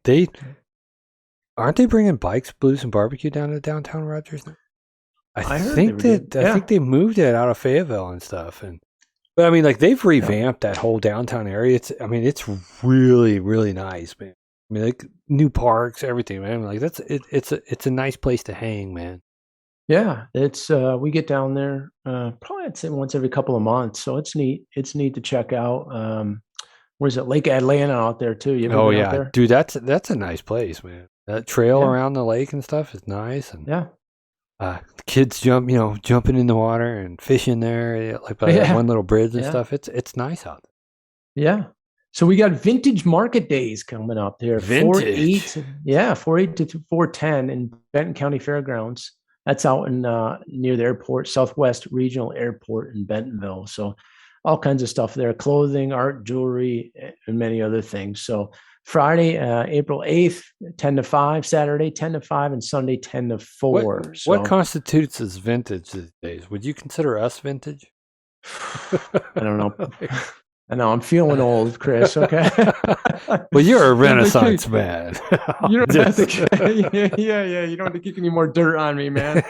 Speaker 1: aren't they bringing Bikes, Blues, and Barbecue down to downtown Rogers now? I think they moved it out of Fayetteville and stuff, but I mean, like they've revamped that whole downtown area. It's really, really nice, man. I mean, like new parks, everything, man. Like it's a nice place to hang, man.
Speaker 2: Yeah, it's we get down there probably I'd say once every couple of months, so it's neat. It's neat to check out. Where's it? Lake Atlanta out there too. You ever been out there?
Speaker 1: Dude, that's a nice place, man. That trail around the lake and stuff is nice, and the kids jumping in the water and fishing there, like by that one little bridge and stuff. It's nice out there.
Speaker 2: Yeah. So we got Vintage Market Days coming up there.
Speaker 1: Vintage.
Speaker 2: 4/8 to 4/10 in Benton County Fairgrounds. That's out in near the airport, Southwest Regional Airport in Bentonville. So all kinds of stuff there, clothing, art, jewelry, and many other things. So Friday, April 8th, 10 to 5, Saturday, 10 to 5, and Sunday, 10 to 4.
Speaker 1: What constitutes as vintage these days? Would you consider us vintage?
Speaker 2: I don't know. I know I'm feeling old, Chris. Okay.
Speaker 1: Well, you're a Renaissance man.
Speaker 2: You don't have to. Yeah. You don't have to kick any more dirt on me, man.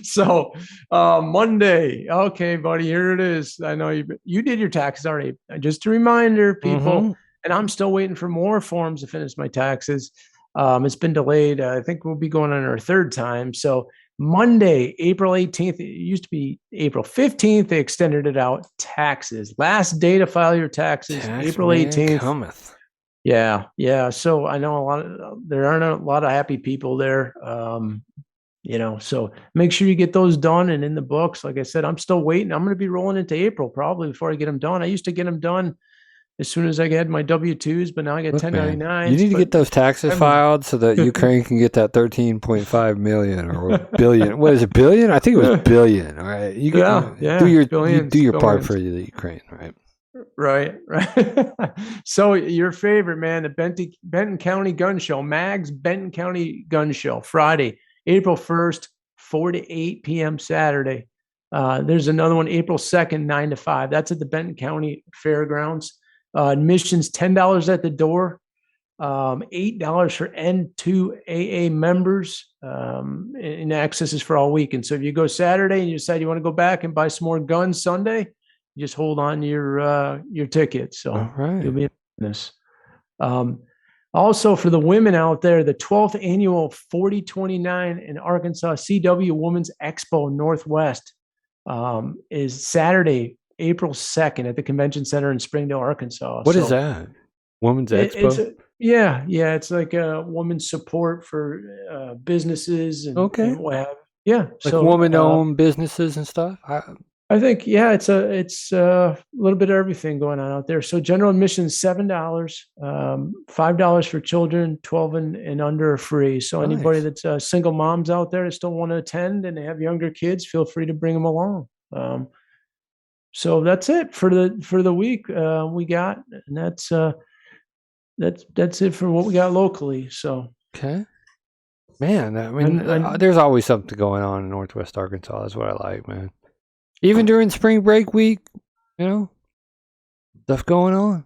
Speaker 2: So Monday. Okay, buddy. Here it is. I know you did your taxes already. Just a reminder, people. And I'm still waiting for more forms to finish my taxes. It's been delayed. I think we'll be going on our third time. So Monday, April 18th, it used to be April 15th. They extended it out. Taxes. Last day to file your taxes, April 18th.
Speaker 1: Cometh.
Speaker 2: Yeah. So I know there aren't a lot of happy people there. So make sure you get those done and in the books. Like I said, I'm still waiting. I'm going to be rolling into April probably before I get them done. I used to get them done as soon as I had my W-2s, but now I get 1099s.
Speaker 1: You need to get those taxes filed so that Ukraine can get that 13.5 million or billion. What is it, billion? I think it was billion. All right. Do your part for the Ukraine, right?
Speaker 2: Right. So your favorite, man, the Benton County Gun Show, MAG's Benton County Gun Show, Friday, April 1st, 4 to 8 p.m. Saturday. There's another one, April 2nd, 9 to 5. That's at the Benton County Fairgrounds. Admissions $10 at the door, $8 for N2AA members, and access is for all weekend. So if you go Saturday and you decide you want to go back and buy some more guns Sunday, you just hold on to your ticket. So you'll be in business. Also for the women out there, the 12th annual 4029 in Arkansas CW Women's Expo Northwest is Saturday, April 2nd at the Convention Center in Springdale, Arkansas.
Speaker 1: What is that? Women's Expo?
Speaker 2: It's like a women's support for businesses and what have you. Yeah.
Speaker 1: Like woman-owned businesses and stuff?
Speaker 2: I think, it's a little bit of everything going on out there. So general admission is $7, $5 for children, 12 and under are free. So anybody that's single moms out there that still want to attend and they have younger kids, feel free to bring them along. So that's it for the week we got, and that's it for what we got locally. So
Speaker 1: okay, man. I mean, there's always something going on in Northwest Arkansas. That's what I like, man. Even during spring break week, stuff going on.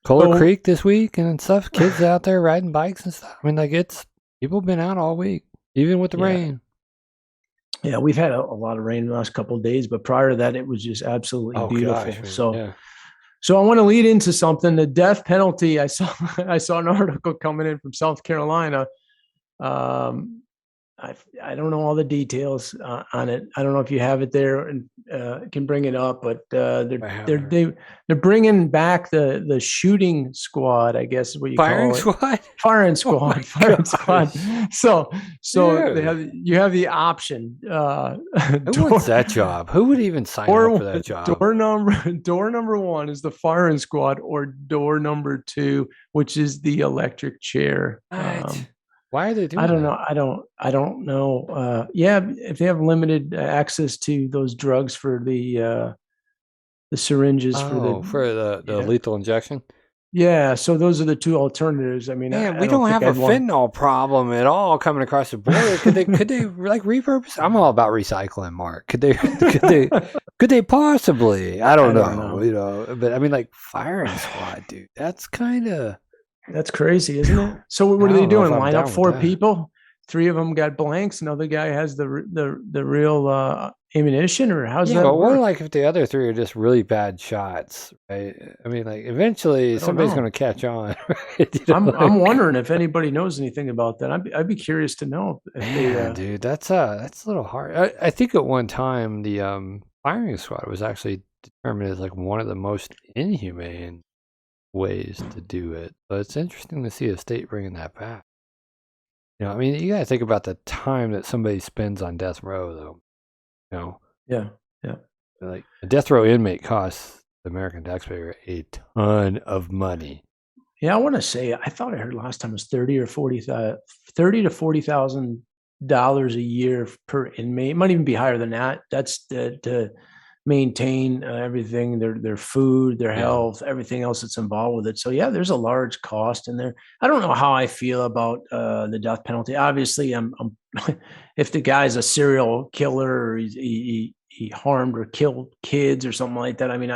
Speaker 1: Kohler Creek this week and stuff. Kids out there riding bikes and stuff. I mean, like people been out all week, even with the rain.
Speaker 2: Yeah, we've had a lot of rain in the last couple of days, but prior to that, it was just absolutely beautiful. Gosh, so I want to lead into something. The death penalty. I saw an article coming in from South Carolina. I don't know all the details on it. I don't know if you have it there and can bring it up, but they're bringing back the shooting squad, I guess is what you
Speaker 1: Firing
Speaker 2: call it.
Speaker 1: squad?
Speaker 2: Firing
Speaker 1: Oh
Speaker 2: squad.
Speaker 1: my
Speaker 2: Firing
Speaker 1: gosh.
Speaker 2: squad. So
Speaker 1: Dude.
Speaker 2: you have the option.
Speaker 1: Who wants that job? Who would even sign up for that job?
Speaker 2: Door number one is the firing squad, or door number two, which is the electric chair.
Speaker 1: What? Why are they doing
Speaker 2: I don't
Speaker 1: that?
Speaker 2: know. I don't know. Yeah, if they have limited access to those drugs for the syringes for
Speaker 1: the
Speaker 2: yeah.
Speaker 1: lethal injection?
Speaker 2: Yeah, so those are the two alternatives. I mean,
Speaker 1: Man,
Speaker 2: I
Speaker 1: we
Speaker 2: don't
Speaker 1: don't
Speaker 2: think
Speaker 1: have a
Speaker 2: I'd want.
Speaker 1: fentanyl problem at all coming across the border. Could they like repurpose? I'm all about recycling, Mark. Could they possibly? I don't know. You know, but I mean, like firing squad, dude. That's kind of
Speaker 2: That's crazy, isn't it? So what
Speaker 1: I
Speaker 2: are they
Speaker 1: don't know if
Speaker 2: doing?
Speaker 1: I'm
Speaker 2: Line
Speaker 1: down
Speaker 2: up
Speaker 1: with
Speaker 2: 4
Speaker 1: that.
Speaker 2: people. 3 of them got blanks. Another guy has the real ammunition, or how's
Speaker 1: Yeah,
Speaker 2: that
Speaker 1: but what
Speaker 2: work?
Speaker 1: like if the other 3 are just really bad shots, right? I mean, like eventually
Speaker 2: I don't
Speaker 1: somebody's
Speaker 2: know.
Speaker 1: going to catch on, right? You know,
Speaker 2: I'm
Speaker 1: like,
Speaker 2: wondering if anybody knows anything about that. I'd be curious to know if they.
Speaker 1: man, dude, that's a little hard. I think at one time the firing squad was actually determined as like one of the most inhumane ways to do it. But it's interesting to see a state bringing that back. You know, I mean, you got to think about the time that somebody spends on death row, though. You know,
Speaker 2: Yeah.
Speaker 1: like a death row inmate costs the American taxpayer a ton of money.
Speaker 2: Yeah, I want to say I thought I heard last time it was $30,000 to $40,000 a year per inmate. It might even be higher than that. That's to maintain everything, their food, their health, everything else that's involved with it. So yeah, there's a large cost in there. I don't know how I feel about the death penalty. Obviously, I'm if the guy's a serial killer, or he harmed or killed kids or something like that. I mean,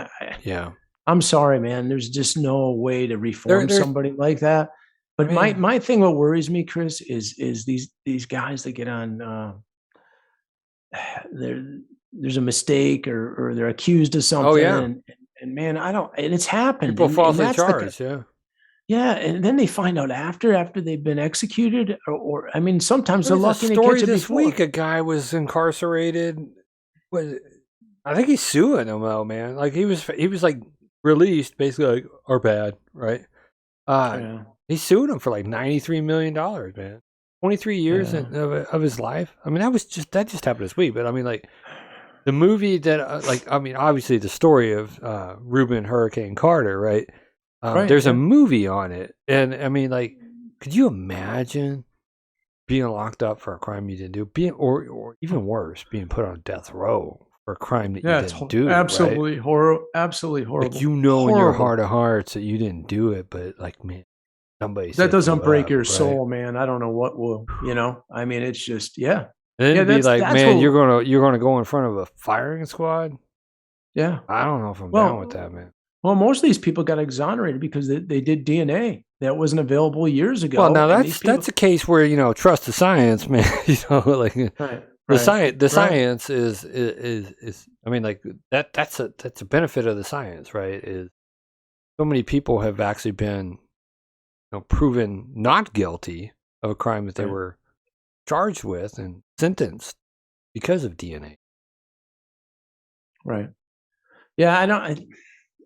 Speaker 2: I'm sorry, man. There's just no way to reform somebody like that. But my thing, what worries me, Chris, is these guys that get on. There's a mistake, or they're accused of something.
Speaker 1: Oh yeah,
Speaker 2: and man, I don't. And it's happened.
Speaker 1: People falsely
Speaker 2: charged.
Speaker 1: Yeah.
Speaker 2: Yeah, and then they find out after they've been executed, or I mean, sometimes they're
Speaker 1: There's
Speaker 2: lucky
Speaker 1: a
Speaker 2: to
Speaker 1: story
Speaker 2: catch it
Speaker 1: this
Speaker 2: before.
Speaker 1: week. A guy was incarcerated. I think he's suing them though, man. Like he was like released, basically like are bad, right? He's suing them for like $93 million, man. 23 years of his life. I mean, that just happened this week. But I mean, like the movie that, I mean, obviously the story of Reuben Hurricane Carter, right? There's a movie on it, and I mean, like, could you imagine being locked up for a crime you didn't do, or even worse, being put on death row for a crime that you didn't do?
Speaker 2: Absolutely
Speaker 1: right?
Speaker 2: horrible. Absolutely horrible.
Speaker 1: Like, you know, in your heart of hearts that you didn't do it, but like, man, somebody
Speaker 2: that doesn't break your
Speaker 1: right?
Speaker 2: soul, man. I don't know what will. You know, I mean, it's just
Speaker 1: And then it'd be like, man, you're gonna go in front of a firing squad.
Speaker 2: Yeah,
Speaker 1: I don't know if I'm down with that, man.
Speaker 2: Well, most of these people got exonerated because they did DNA that wasn't available years ago.
Speaker 1: Well, now that's a case where, you know, trust the science, man. You know, like the science is I mean, like that's a benefit of the science, right? Is so many people have actually been, you know, proven not guilty of a crime that they were charged with and sentenced because of DNA.
Speaker 2: Right. Yeah,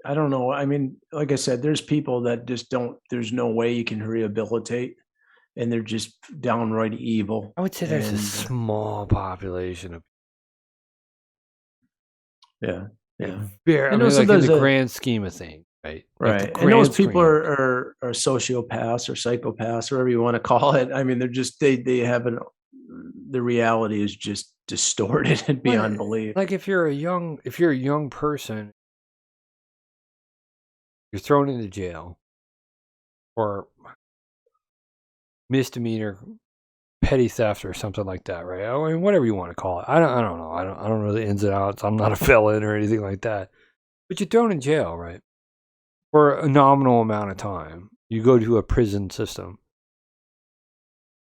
Speaker 2: I don't know. I mean, like I said, there's people that just don't. There's no way you can rehabilitate, and they're just downright evil.
Speaker 1: I would say there's a small population of.
Speaker 2: Yeah.
Speaker 1: Very, I mean, like in the grand scheme of things, right?
Speaker 2: Right.
Speaker 1: Like
Speaker 2: and those people are sociopaths or psychopaths, or whatever you want to call it. I mean, they're just they have the reality is just distorted and beyond belief.
Speaker 1: Like if you're a young person, you're thrown into jail for misdemeanor petty theft or something like that, right? I mean, whatever you want to call it. I don't know. I don't know the ins and outs. I'm not a felon or anything like that. But you're thrown in jail, right? For a nominal amount of time. You go to a prison system.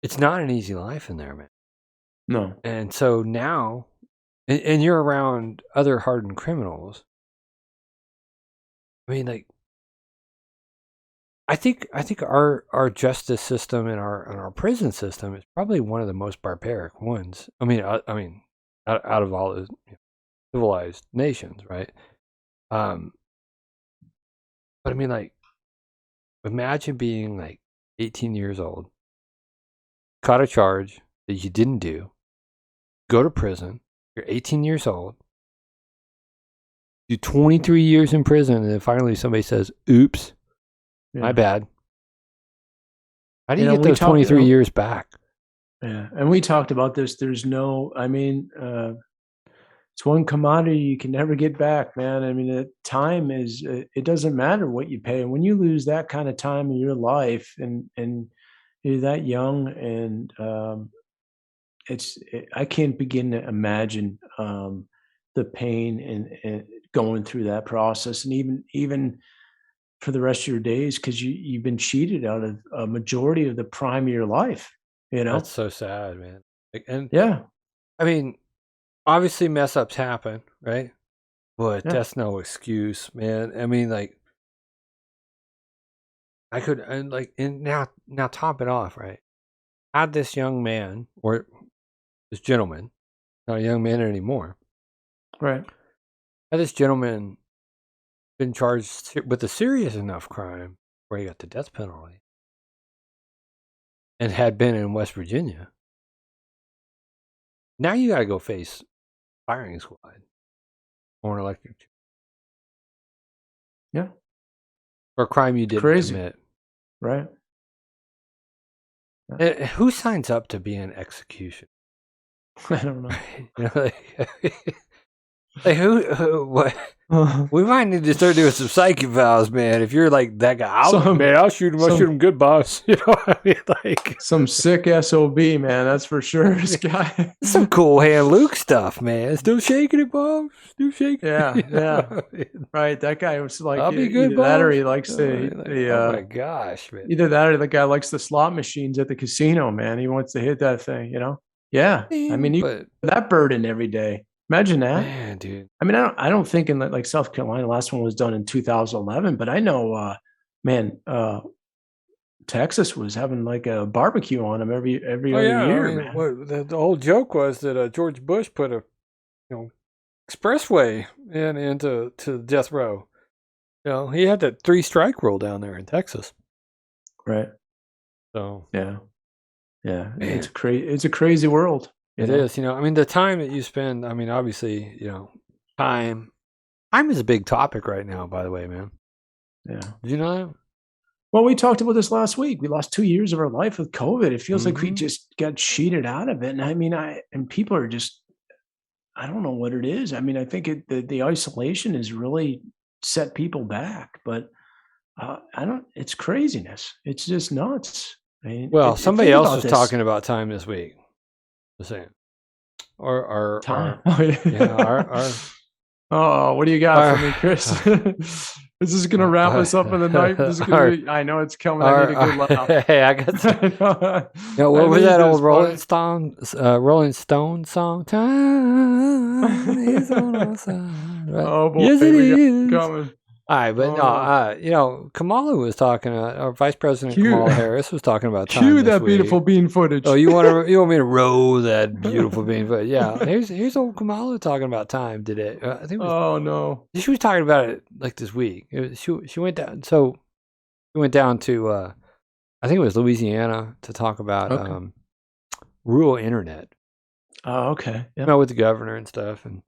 Speaker 1: It's not an easy life in there, man.
Speaker 2: No.
Speaker 1: And so now, and you're around other hardened criminals. I mean, like, I think our justice system and our prison system is probably one of the most barbaric ones. I mean, out of all the civilized nations, right? But I mean, like, imagine being like 18 years old, caught a charge that you didn't do, go to prison. You're 18 years old, do 23 years in prison, and then finally somebody says, "Oops, my bad." How do you get those 23 years back?
Speaker 2: Yeah, and we talked about this. There's no, I mean, it's one commodity you can never get back, man. I mean, time is, it doesn't matter what you pay. When you lose that kind of time in your life and you're that young, and I can't begin to imagine the pain and going through that process, and even for the rest of your days, because you've been cheated out of a majority of the prime of your life.
Speaker 1: That's so sad, man. Like, and
Speaker 2: yeah,
Speaker 1: I mean, obviously mess ups happen, right? But that's no excuse, man. I mean, like, I could, and like, and now top it off, right? Had this young man, or this gentleman, not a young man anymore,
Speaker 2: right?
Speaker 1: Had this gentleman been charged with a serious enough crime where he got the death penalty, and had been in West Virginia, now you got to go face firing squad or an electric chair.
Speaker 2: Yeah.
Speaker 1: For a crime you didn't commit.
Speaker 2: Right.
Speaker 1: Who signs up to be an execution?
Speaker 2: I don't know.
Speaker 1: You know, like who what? We might need to start doing some psych evals, man. If you're like that guy, I'll shoot him. I'll shoot him good, boss. You know what I mean? Like
Speaker 2: some sick SOB, man. That's for sure. This guy.
Speaker 1: Some cool hand Luke stuff, man. Still shaking it, boss. Still shaking.
Speaker 2: Yeah, yeah. Right. That guy was like,
Speaker 1: I'll be good, boss.
Speaker 2: That or he likes
Speaker 1: oh my gosh, man.
Speaker 2: Either that or the guy likes the slot machines at the casino, man. He wants to hit that thing, you know? Yeah. I mean, that burden every day. Imagine that,
Speaker 1: man, dude.
Speaker 2: I mean, I don't think in like South Carolina, last one was done in 2011, but I know, Texas was having like a barbecue on them every other year.
Speaker 1: I mean, man. The whole joke was that George Bush put a, expressway into death row. He had that 3-strike rule down there in Texas,
Speaker 2: right?
Speaker 1: So
Speaker 2: yeah, man. It's a crazy world.
Speaker 1: It is, I mean, the time that you spend, I mean, obviously, time is a big topic right now, by the way, man.
Speaker 2: Yeah.
Speaker 1: Did you know that?
Speaker 2: Well, we talked about this last week. We lost 2 years of our life with COVID. It feels like we just got cheated out of it. And I mean, and people are just, I don't know what it is. I mean, I think the isolation has really set people back, but it's craziness. It's just nuts. I mean,
Speaker 1: somebody else was talking about time this week. The same, or
Speaker 2: time.
Speaker 1: Our
Speaker 2: what do you got for me, Chris? This is gonna wrap us up in the night. This is gonna be, I know it's coming. I need a good laugh.
Speaker 1: Hey, I got some, what was that old Rolling Stone song? Time is on our side. Right?
Speaker 2: Oh boy,
Speaker 1: yes, it is.
Speaker 2: Coming.
Speaker 1: All right, but Kamala was talking. Our Vice President Kamala Harris was talking about time.
Speaker 2: Cue that beautiful bean footage.
Speaker 1: Oh, you want me to roll that beautiful bean footage? Yeah, here's old Kamala talking about time today. I think.
Speaker 2: Oh no,
Speaker 1: she was talking about it like this week. She went down. So she went down to I think it was Louisiana to talk about rural internet.
Speaker 2: Oh, okay.
Speaker 1: Yep. Met with the governor and stuff, and.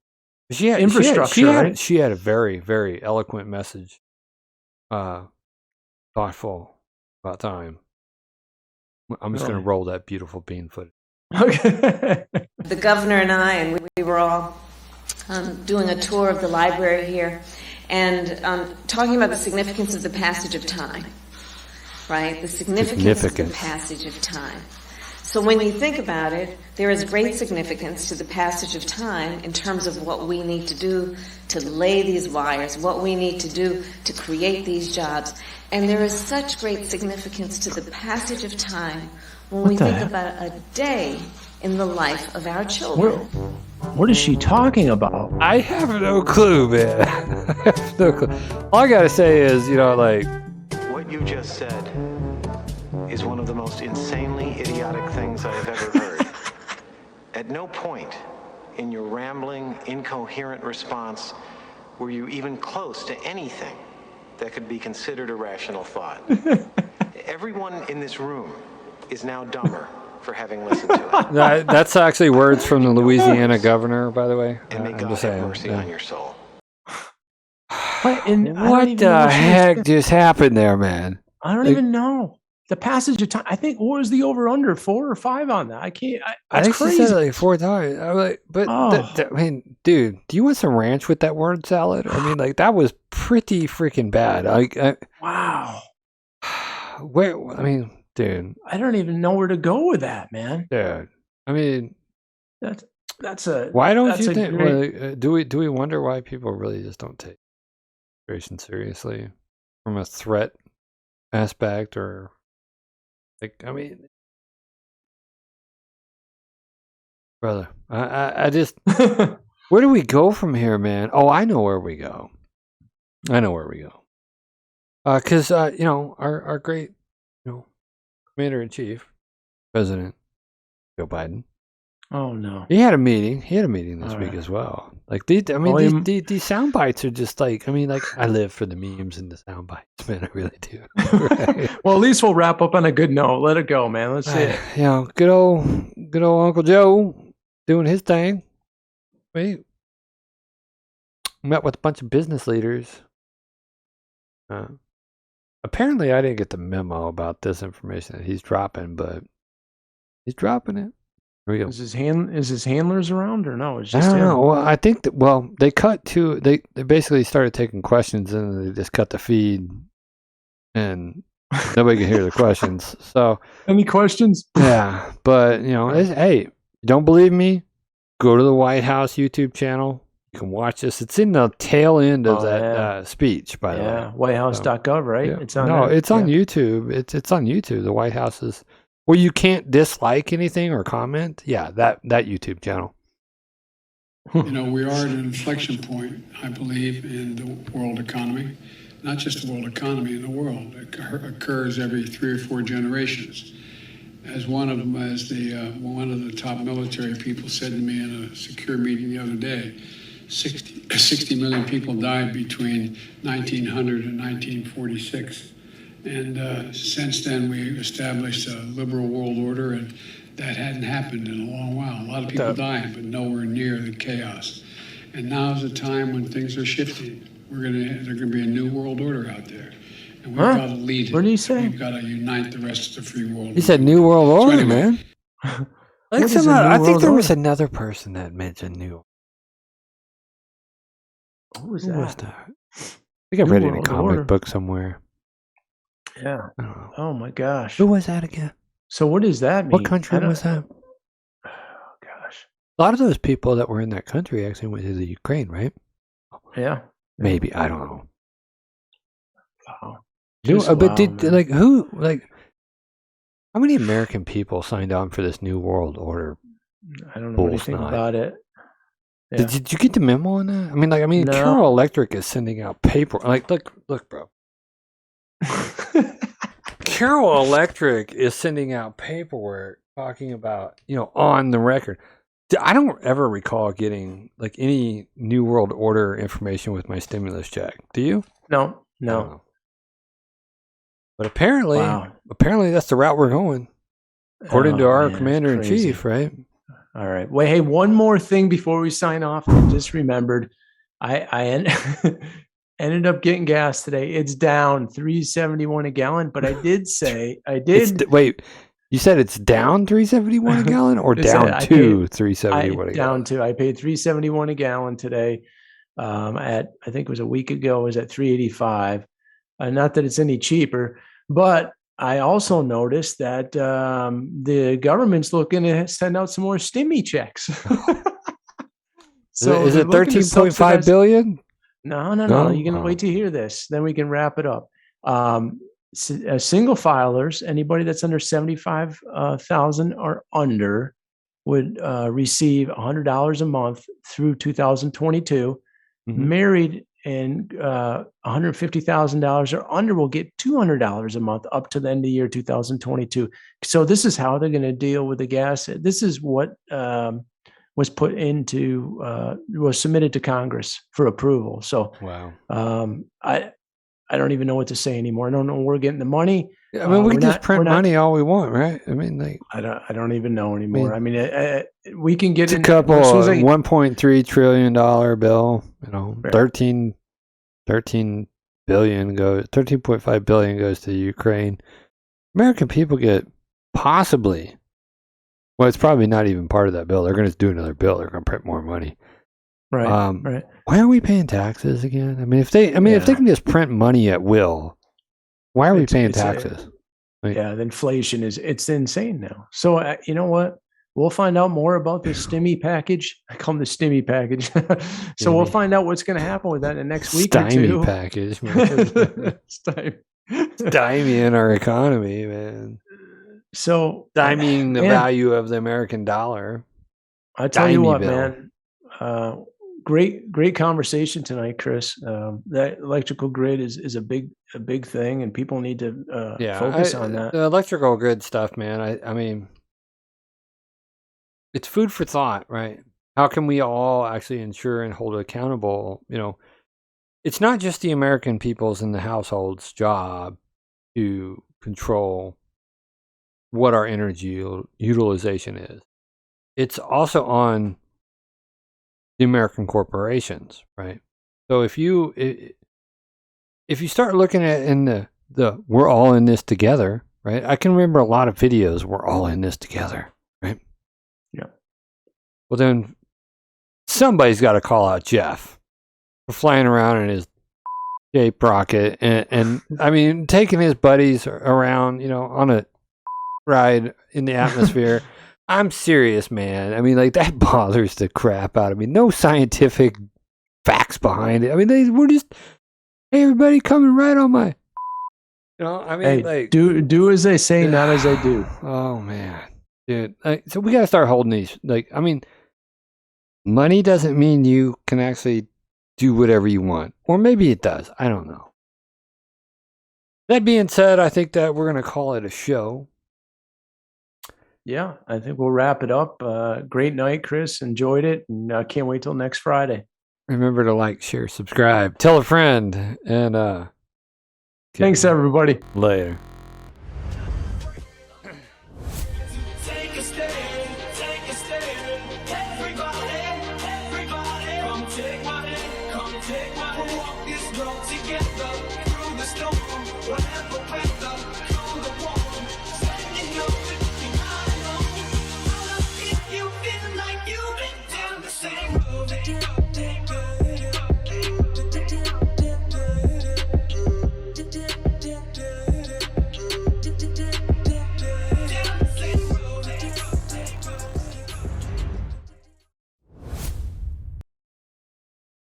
Speaker 1: She had
Speaker 2: infrastructure, right?
Speaker 1: She had a very, very eloquent message, thoughtful about time. I'm just going to roll that beautiful bean footage.
Speaker 2: Okay.
Speaker 4: The governor and I, and we were all doing a tour of the library here, and talking about the significance of the passage of time, right? The significance of the passage of time. So when you think about it, there is great significance to the passage of time in terms of what we need to do to lay these wires, what we need to do to create these jobs. And there is such great significance to the passage of time when we think about a day in the life of our children.
Speaker 2: What is she talking about?
Speaker 1: I have no clue, man. I have no clue. All I got to say is,
Speaker 5: What you just said is one of the most insanely idiotic things I have ever heard. At no point in your rambling, incoherent response were you even close to anything that could be considered a rational thought. Everyone in this room is now dumber for having listened to it.
Speaker 1: That's actually words from the Louisiana governor, by the way.
Speaker 5: And may
Speaker 1: I'm
Speaker 5: God
Speaker 1: just
Speaker 5: have
Speaker 1: saying.
Speaker 5: mercy
Speaker 1: Yeah.
Speaker 5: on your soul.
Speaker 1: What the heck just happened there, man?
Speaker 2: I don't even know. The passage of time. I think what was the over under 4 or 5 on that? I can't.
Speaker 1: I
Speaker 2: That's
Speaker 1: think
Speaker 2: crazy.
Speaker 1: she said it like 4 times. I was like, but
Speaker 2: Oh.
Speaker 1: I mean, dude, do you want some ranch with that word salad? I mean, like that was pretty freaking bad.
Speaker 2: Wow.
Speaker 1: Where? I mean, dude,
Speaker 2: I don't even know where to go with that, man.
Speaker 1: dude. I mean,
Speaker 2: That's a.
Speaker 1: why don't
Speaker 2: that's
Speaker 1: you
Speaker 2: a
Speaker 1: think?
Speaker 2: great-
Speaker 1: Well, do we wonder why people really just don't take situation seriously from a threat aspect, or like? I mean, brother, I just. Where do we go from here, man? Oh, I know where we go. Because you know, our great, you know, commander in chief, President Joe Biden.
Speaker 2: Oh no.
Speaker 1: He had a meeting. this
Speaker 2: All
Speaker 1: week
Speaker 2: right.
Speaker 1: as well. Like these, I mean,
Speaker 2: Well,
Speaker 1: these sound bites are just like, I mean, like I live for the memes and the sound bites, man. I really do. Right?
Speaker 2: Well, at least we'll wrap up on a good note. Let it go, man. Let's see it.
Speaker 1: You know, good old Uncle Joe doing his thing. We met with a bunch of business leaders. Apparently, I didn't get the memo about this information that he's dropping, but he's dropping it. Here we go.
Speaker 2: Is his handlers around or no? It's
Speaker 1: I
Speaker 2: just
Speaker 1: don't
Speaker 2: him.
Speaker 1: know. Well, I think that. Well, they basically started taking questions and then they just cut the feed, and nobody could hear the questions. So
Speaker 2: Any questions?
Speaker 1: yeah, but you know, hey, you don't believe me? Go to the White House YouTube channel. You can watch this. It's in the tail end of
Speaker 2: Oh,
Speaker 1: that
Speaker 2: yeah.
Speaker 1: Speech, by the way.
Speaker 2: Yeah, WhiteHouse.gov, right?
Speaker 1: Yeah.
Speaker 2: It's on.
Speaker 1: No,
Speaker 2: there.
Speaker 1: it's on
Speaker 2: Yeah.
Speaker 1: YouTube. It's on YouTube. The White House is where you can't dislike anything or comment. Yeah, that YouTube channel.
Speaker 6: You know, we are at an inflection point, I believe, in the world economy. Not just the world economy, in the world. It occurs every 3 or 4 generations. As one of the top military people said to me in a secure meeting the other day, 60 million people died between 1900 and 1946. And since then, we established a liberal world order, and that hadn't happened in a long while. A lot of people dying, but nowhere near the chaos. And now's the time when things are shifting. There's gonna be a new world order out there, and we've got to lead it.
Speaker 2: What did he say?
Speaker 6: We've got to unite the rest of the free world.
Speaker 1: He said New World Order,
Speaker 6: anyway.
Speaker 1: man.
Speaker 2: What is a New
Speaker 1: I think
Speaker 2: World
Speaker 1: there was
Speaker 2: Order?
Speaker 1: another person that mentioned New.
Speaker 2: What was
Speaker 1: Who
Speaker 2: that?
Speaker 1: was that? I think I
Speaker 2: New
Speaker 1: read it in a
Speaker 2: World
Speaker 1: comic
Speaker 2: Order.
Speaker 1: book somewhere.
Speaker 2: Yeah.
Speaker 1: I don't know.
Speaker 2: Oh my gosh.
Speaker 1: Who was that again?
Speaker 2: So what does that mean?
Speaker 1: What country
Speaker 2: I don't-
Speaker 1: was that?
Speaker 2: Oh gosh.
Speaker 1: A lot of those people that were in that country actually went to the Ukraine, right?
Speaker 2: Yeah.
Speaker 1: Maybe, I don't know.
Speaker 2: Wow.
Speaker 1: New-
Speaker 2: Just
Speaker 1: but
Speaker 2: wow,
Speaker 1: did
Speaker 2: man.
Speaker 1: like who like how many American people signed on for this New World Order?
Speaker 2: I don't know anything
Speaker 1: Bullsnot.
Speaker 2: about it. Yeah.
Speaker 1: Did you get the memo on that? I mean,
Speaker 2: No.
Speaker 1: Carroll Electric is sending out paper. Like, look, bro. Carroll Electric is sending out paperwork talking about, you know, on the record. I don't ever recall getting like any New World Order information with my stimulus check. Do you?
Speaker 2: No.
Speaker 1: I don't
Speaker 2: No.
Speaker 1: know. But apparently
Speaker 2: Wow.
Speaker 1: that's the route we're going, according to
Speaker 2: Oh,
Speaker 1: our
Speaker 2: man,
Speaker 1: commander in
Speaker 2: crazy.
Speaker 1: chief, right?
Speaker 2: All right. Wait, hey, one more thing before we sign off. I just remembered. Ended up getting gas today. It's down $3.71 a gallon, but I did say
Speaker 1: Wait, you said it's down $3.71 a gallon, or
Speaker 2: It's,
Speaker 1: down
Speaker 2: I
Speaker 1: to
Speaker 2: paid-
Speaker 1: $3.71 a
Speaker 2: down
Speaker 1: gallon?
Speaker 2: to I paid $3.71 a gallon today. At I think it was a week ago, it was at $3.85. Not that it's any cheaper, but I also noticed that the government's looking to send out some more stimmy checks.
Speaker 1: Is
Speaker 2: they're
Speaker 1: it
Speaker 2: looking to
Speaker 1: 13.5
Speaker 2: subsidize-
Speaker 1: billion?
Speaker 2: No.
Speaker 1: No?
Speaker 2: You're gonna
Speaker 1: Oh.
Speaker 2: wait to hear this. Then we can wrap it up. Single filers, anybody that's under 75,000 or under, would receive $100 a month through 2022.
Speaker 1: Mhm.
Speaker 2: Married and $150,000 or under will get $200 a month up to the end of the year 2022. So this is how they're going to deal with the gas. This is what was put into was submitted to Congress for approval. So
Speaker 1: Wow.
Speaker 2: I don't even know what to say anymore. I don't know where we're getting the money.
Speaker 1: I mean, we can just print
Speaker 2: we're not-
Speaker 1: money all we want, right? I mean, like
Speaker 2: I don't even know anymore. I mean, we can get
Speaker 1: it's a
Speaker 2: in
Speaker 1: couple
Speaker 2: as soon as I-
Speaker 1: $1.3 trillion bill. You know,
Speaker 2: Right.
Speaker 1: 13 billion goes, 13.5 billion goes to Ukraine. American people get possibly. Well, it's probably not even part of that bill. They're going to do another bill. They're going to print more money.
Speaker 2: right, right.
Speaker 1: Why are we paying taxes again? I mean, if they can just print money at will, why are we paying taxes?
Speaker 2: Yeah, the inflation it's insane now. So you know what? We'll find out more about this STEMI package. I call them the STEMI package. So we'll find out what's going to happen with that in the next week or two.
Speaker 1: Stymie package, man. Stymieing our economy, man.
Speaker 2: So
Speaker 1: Stymieing the
Speaker 2: man,
Speaker 1: value of the American dollar.
Speaker 2: I tell you what,
Speaker 1: Stymie
Speaker 2: man. Great conversation tonight, Chris. That electrical grid is a big thing, and people need to focus on that.
Speaker 1: The electrical grid stuff, man. I mean, it's food for thought, right? How can we all actually ensure and hold accountable? You know, it's not just the American people's and the household's job to control what our energy utilization is. It's also on the American corporations, right? So if you start looking at in the we're all in this together, right? I can remember a lot of videos, we're all in this together, right?
Speaker 2: Yeah.
Speaker 1: Well, then somebody's got to call out Jeff for flying around in his shaped rocket and I mean, taking his buddies around, you know, on a ride in the atmosphere. I'm serious, man. I mean, like, that bothers the crap out of me. No scientific facts behind it. I mean, they were just, hey, everybody coming right on my, you know, I mean,
Speaker 2: Hey,
Speaker 1: like,
Speaker 2: do as they say, not as they do.
Speaker 1: oh, man. Dude, so we got to start holding these, like, I mean, money doesn't mean you can actually do whatever you want. Or maybe it does. I don't know. That being said, I think that we're going to call it a show.
Speaker 2: Yeah, I think we'll wrap it up. Great night, Chris. Enjoyed it, and can't wait till next Friday.
Speaker 1: Remember to like, share, subscribe, tell a friend, and
Speaker 2: Thanks, everybody.
Speaker 1: later.
Speaker 7: Take a stand, everybody, come take my hand, come take my hand. We'll walk this road together through the storm, whatever way.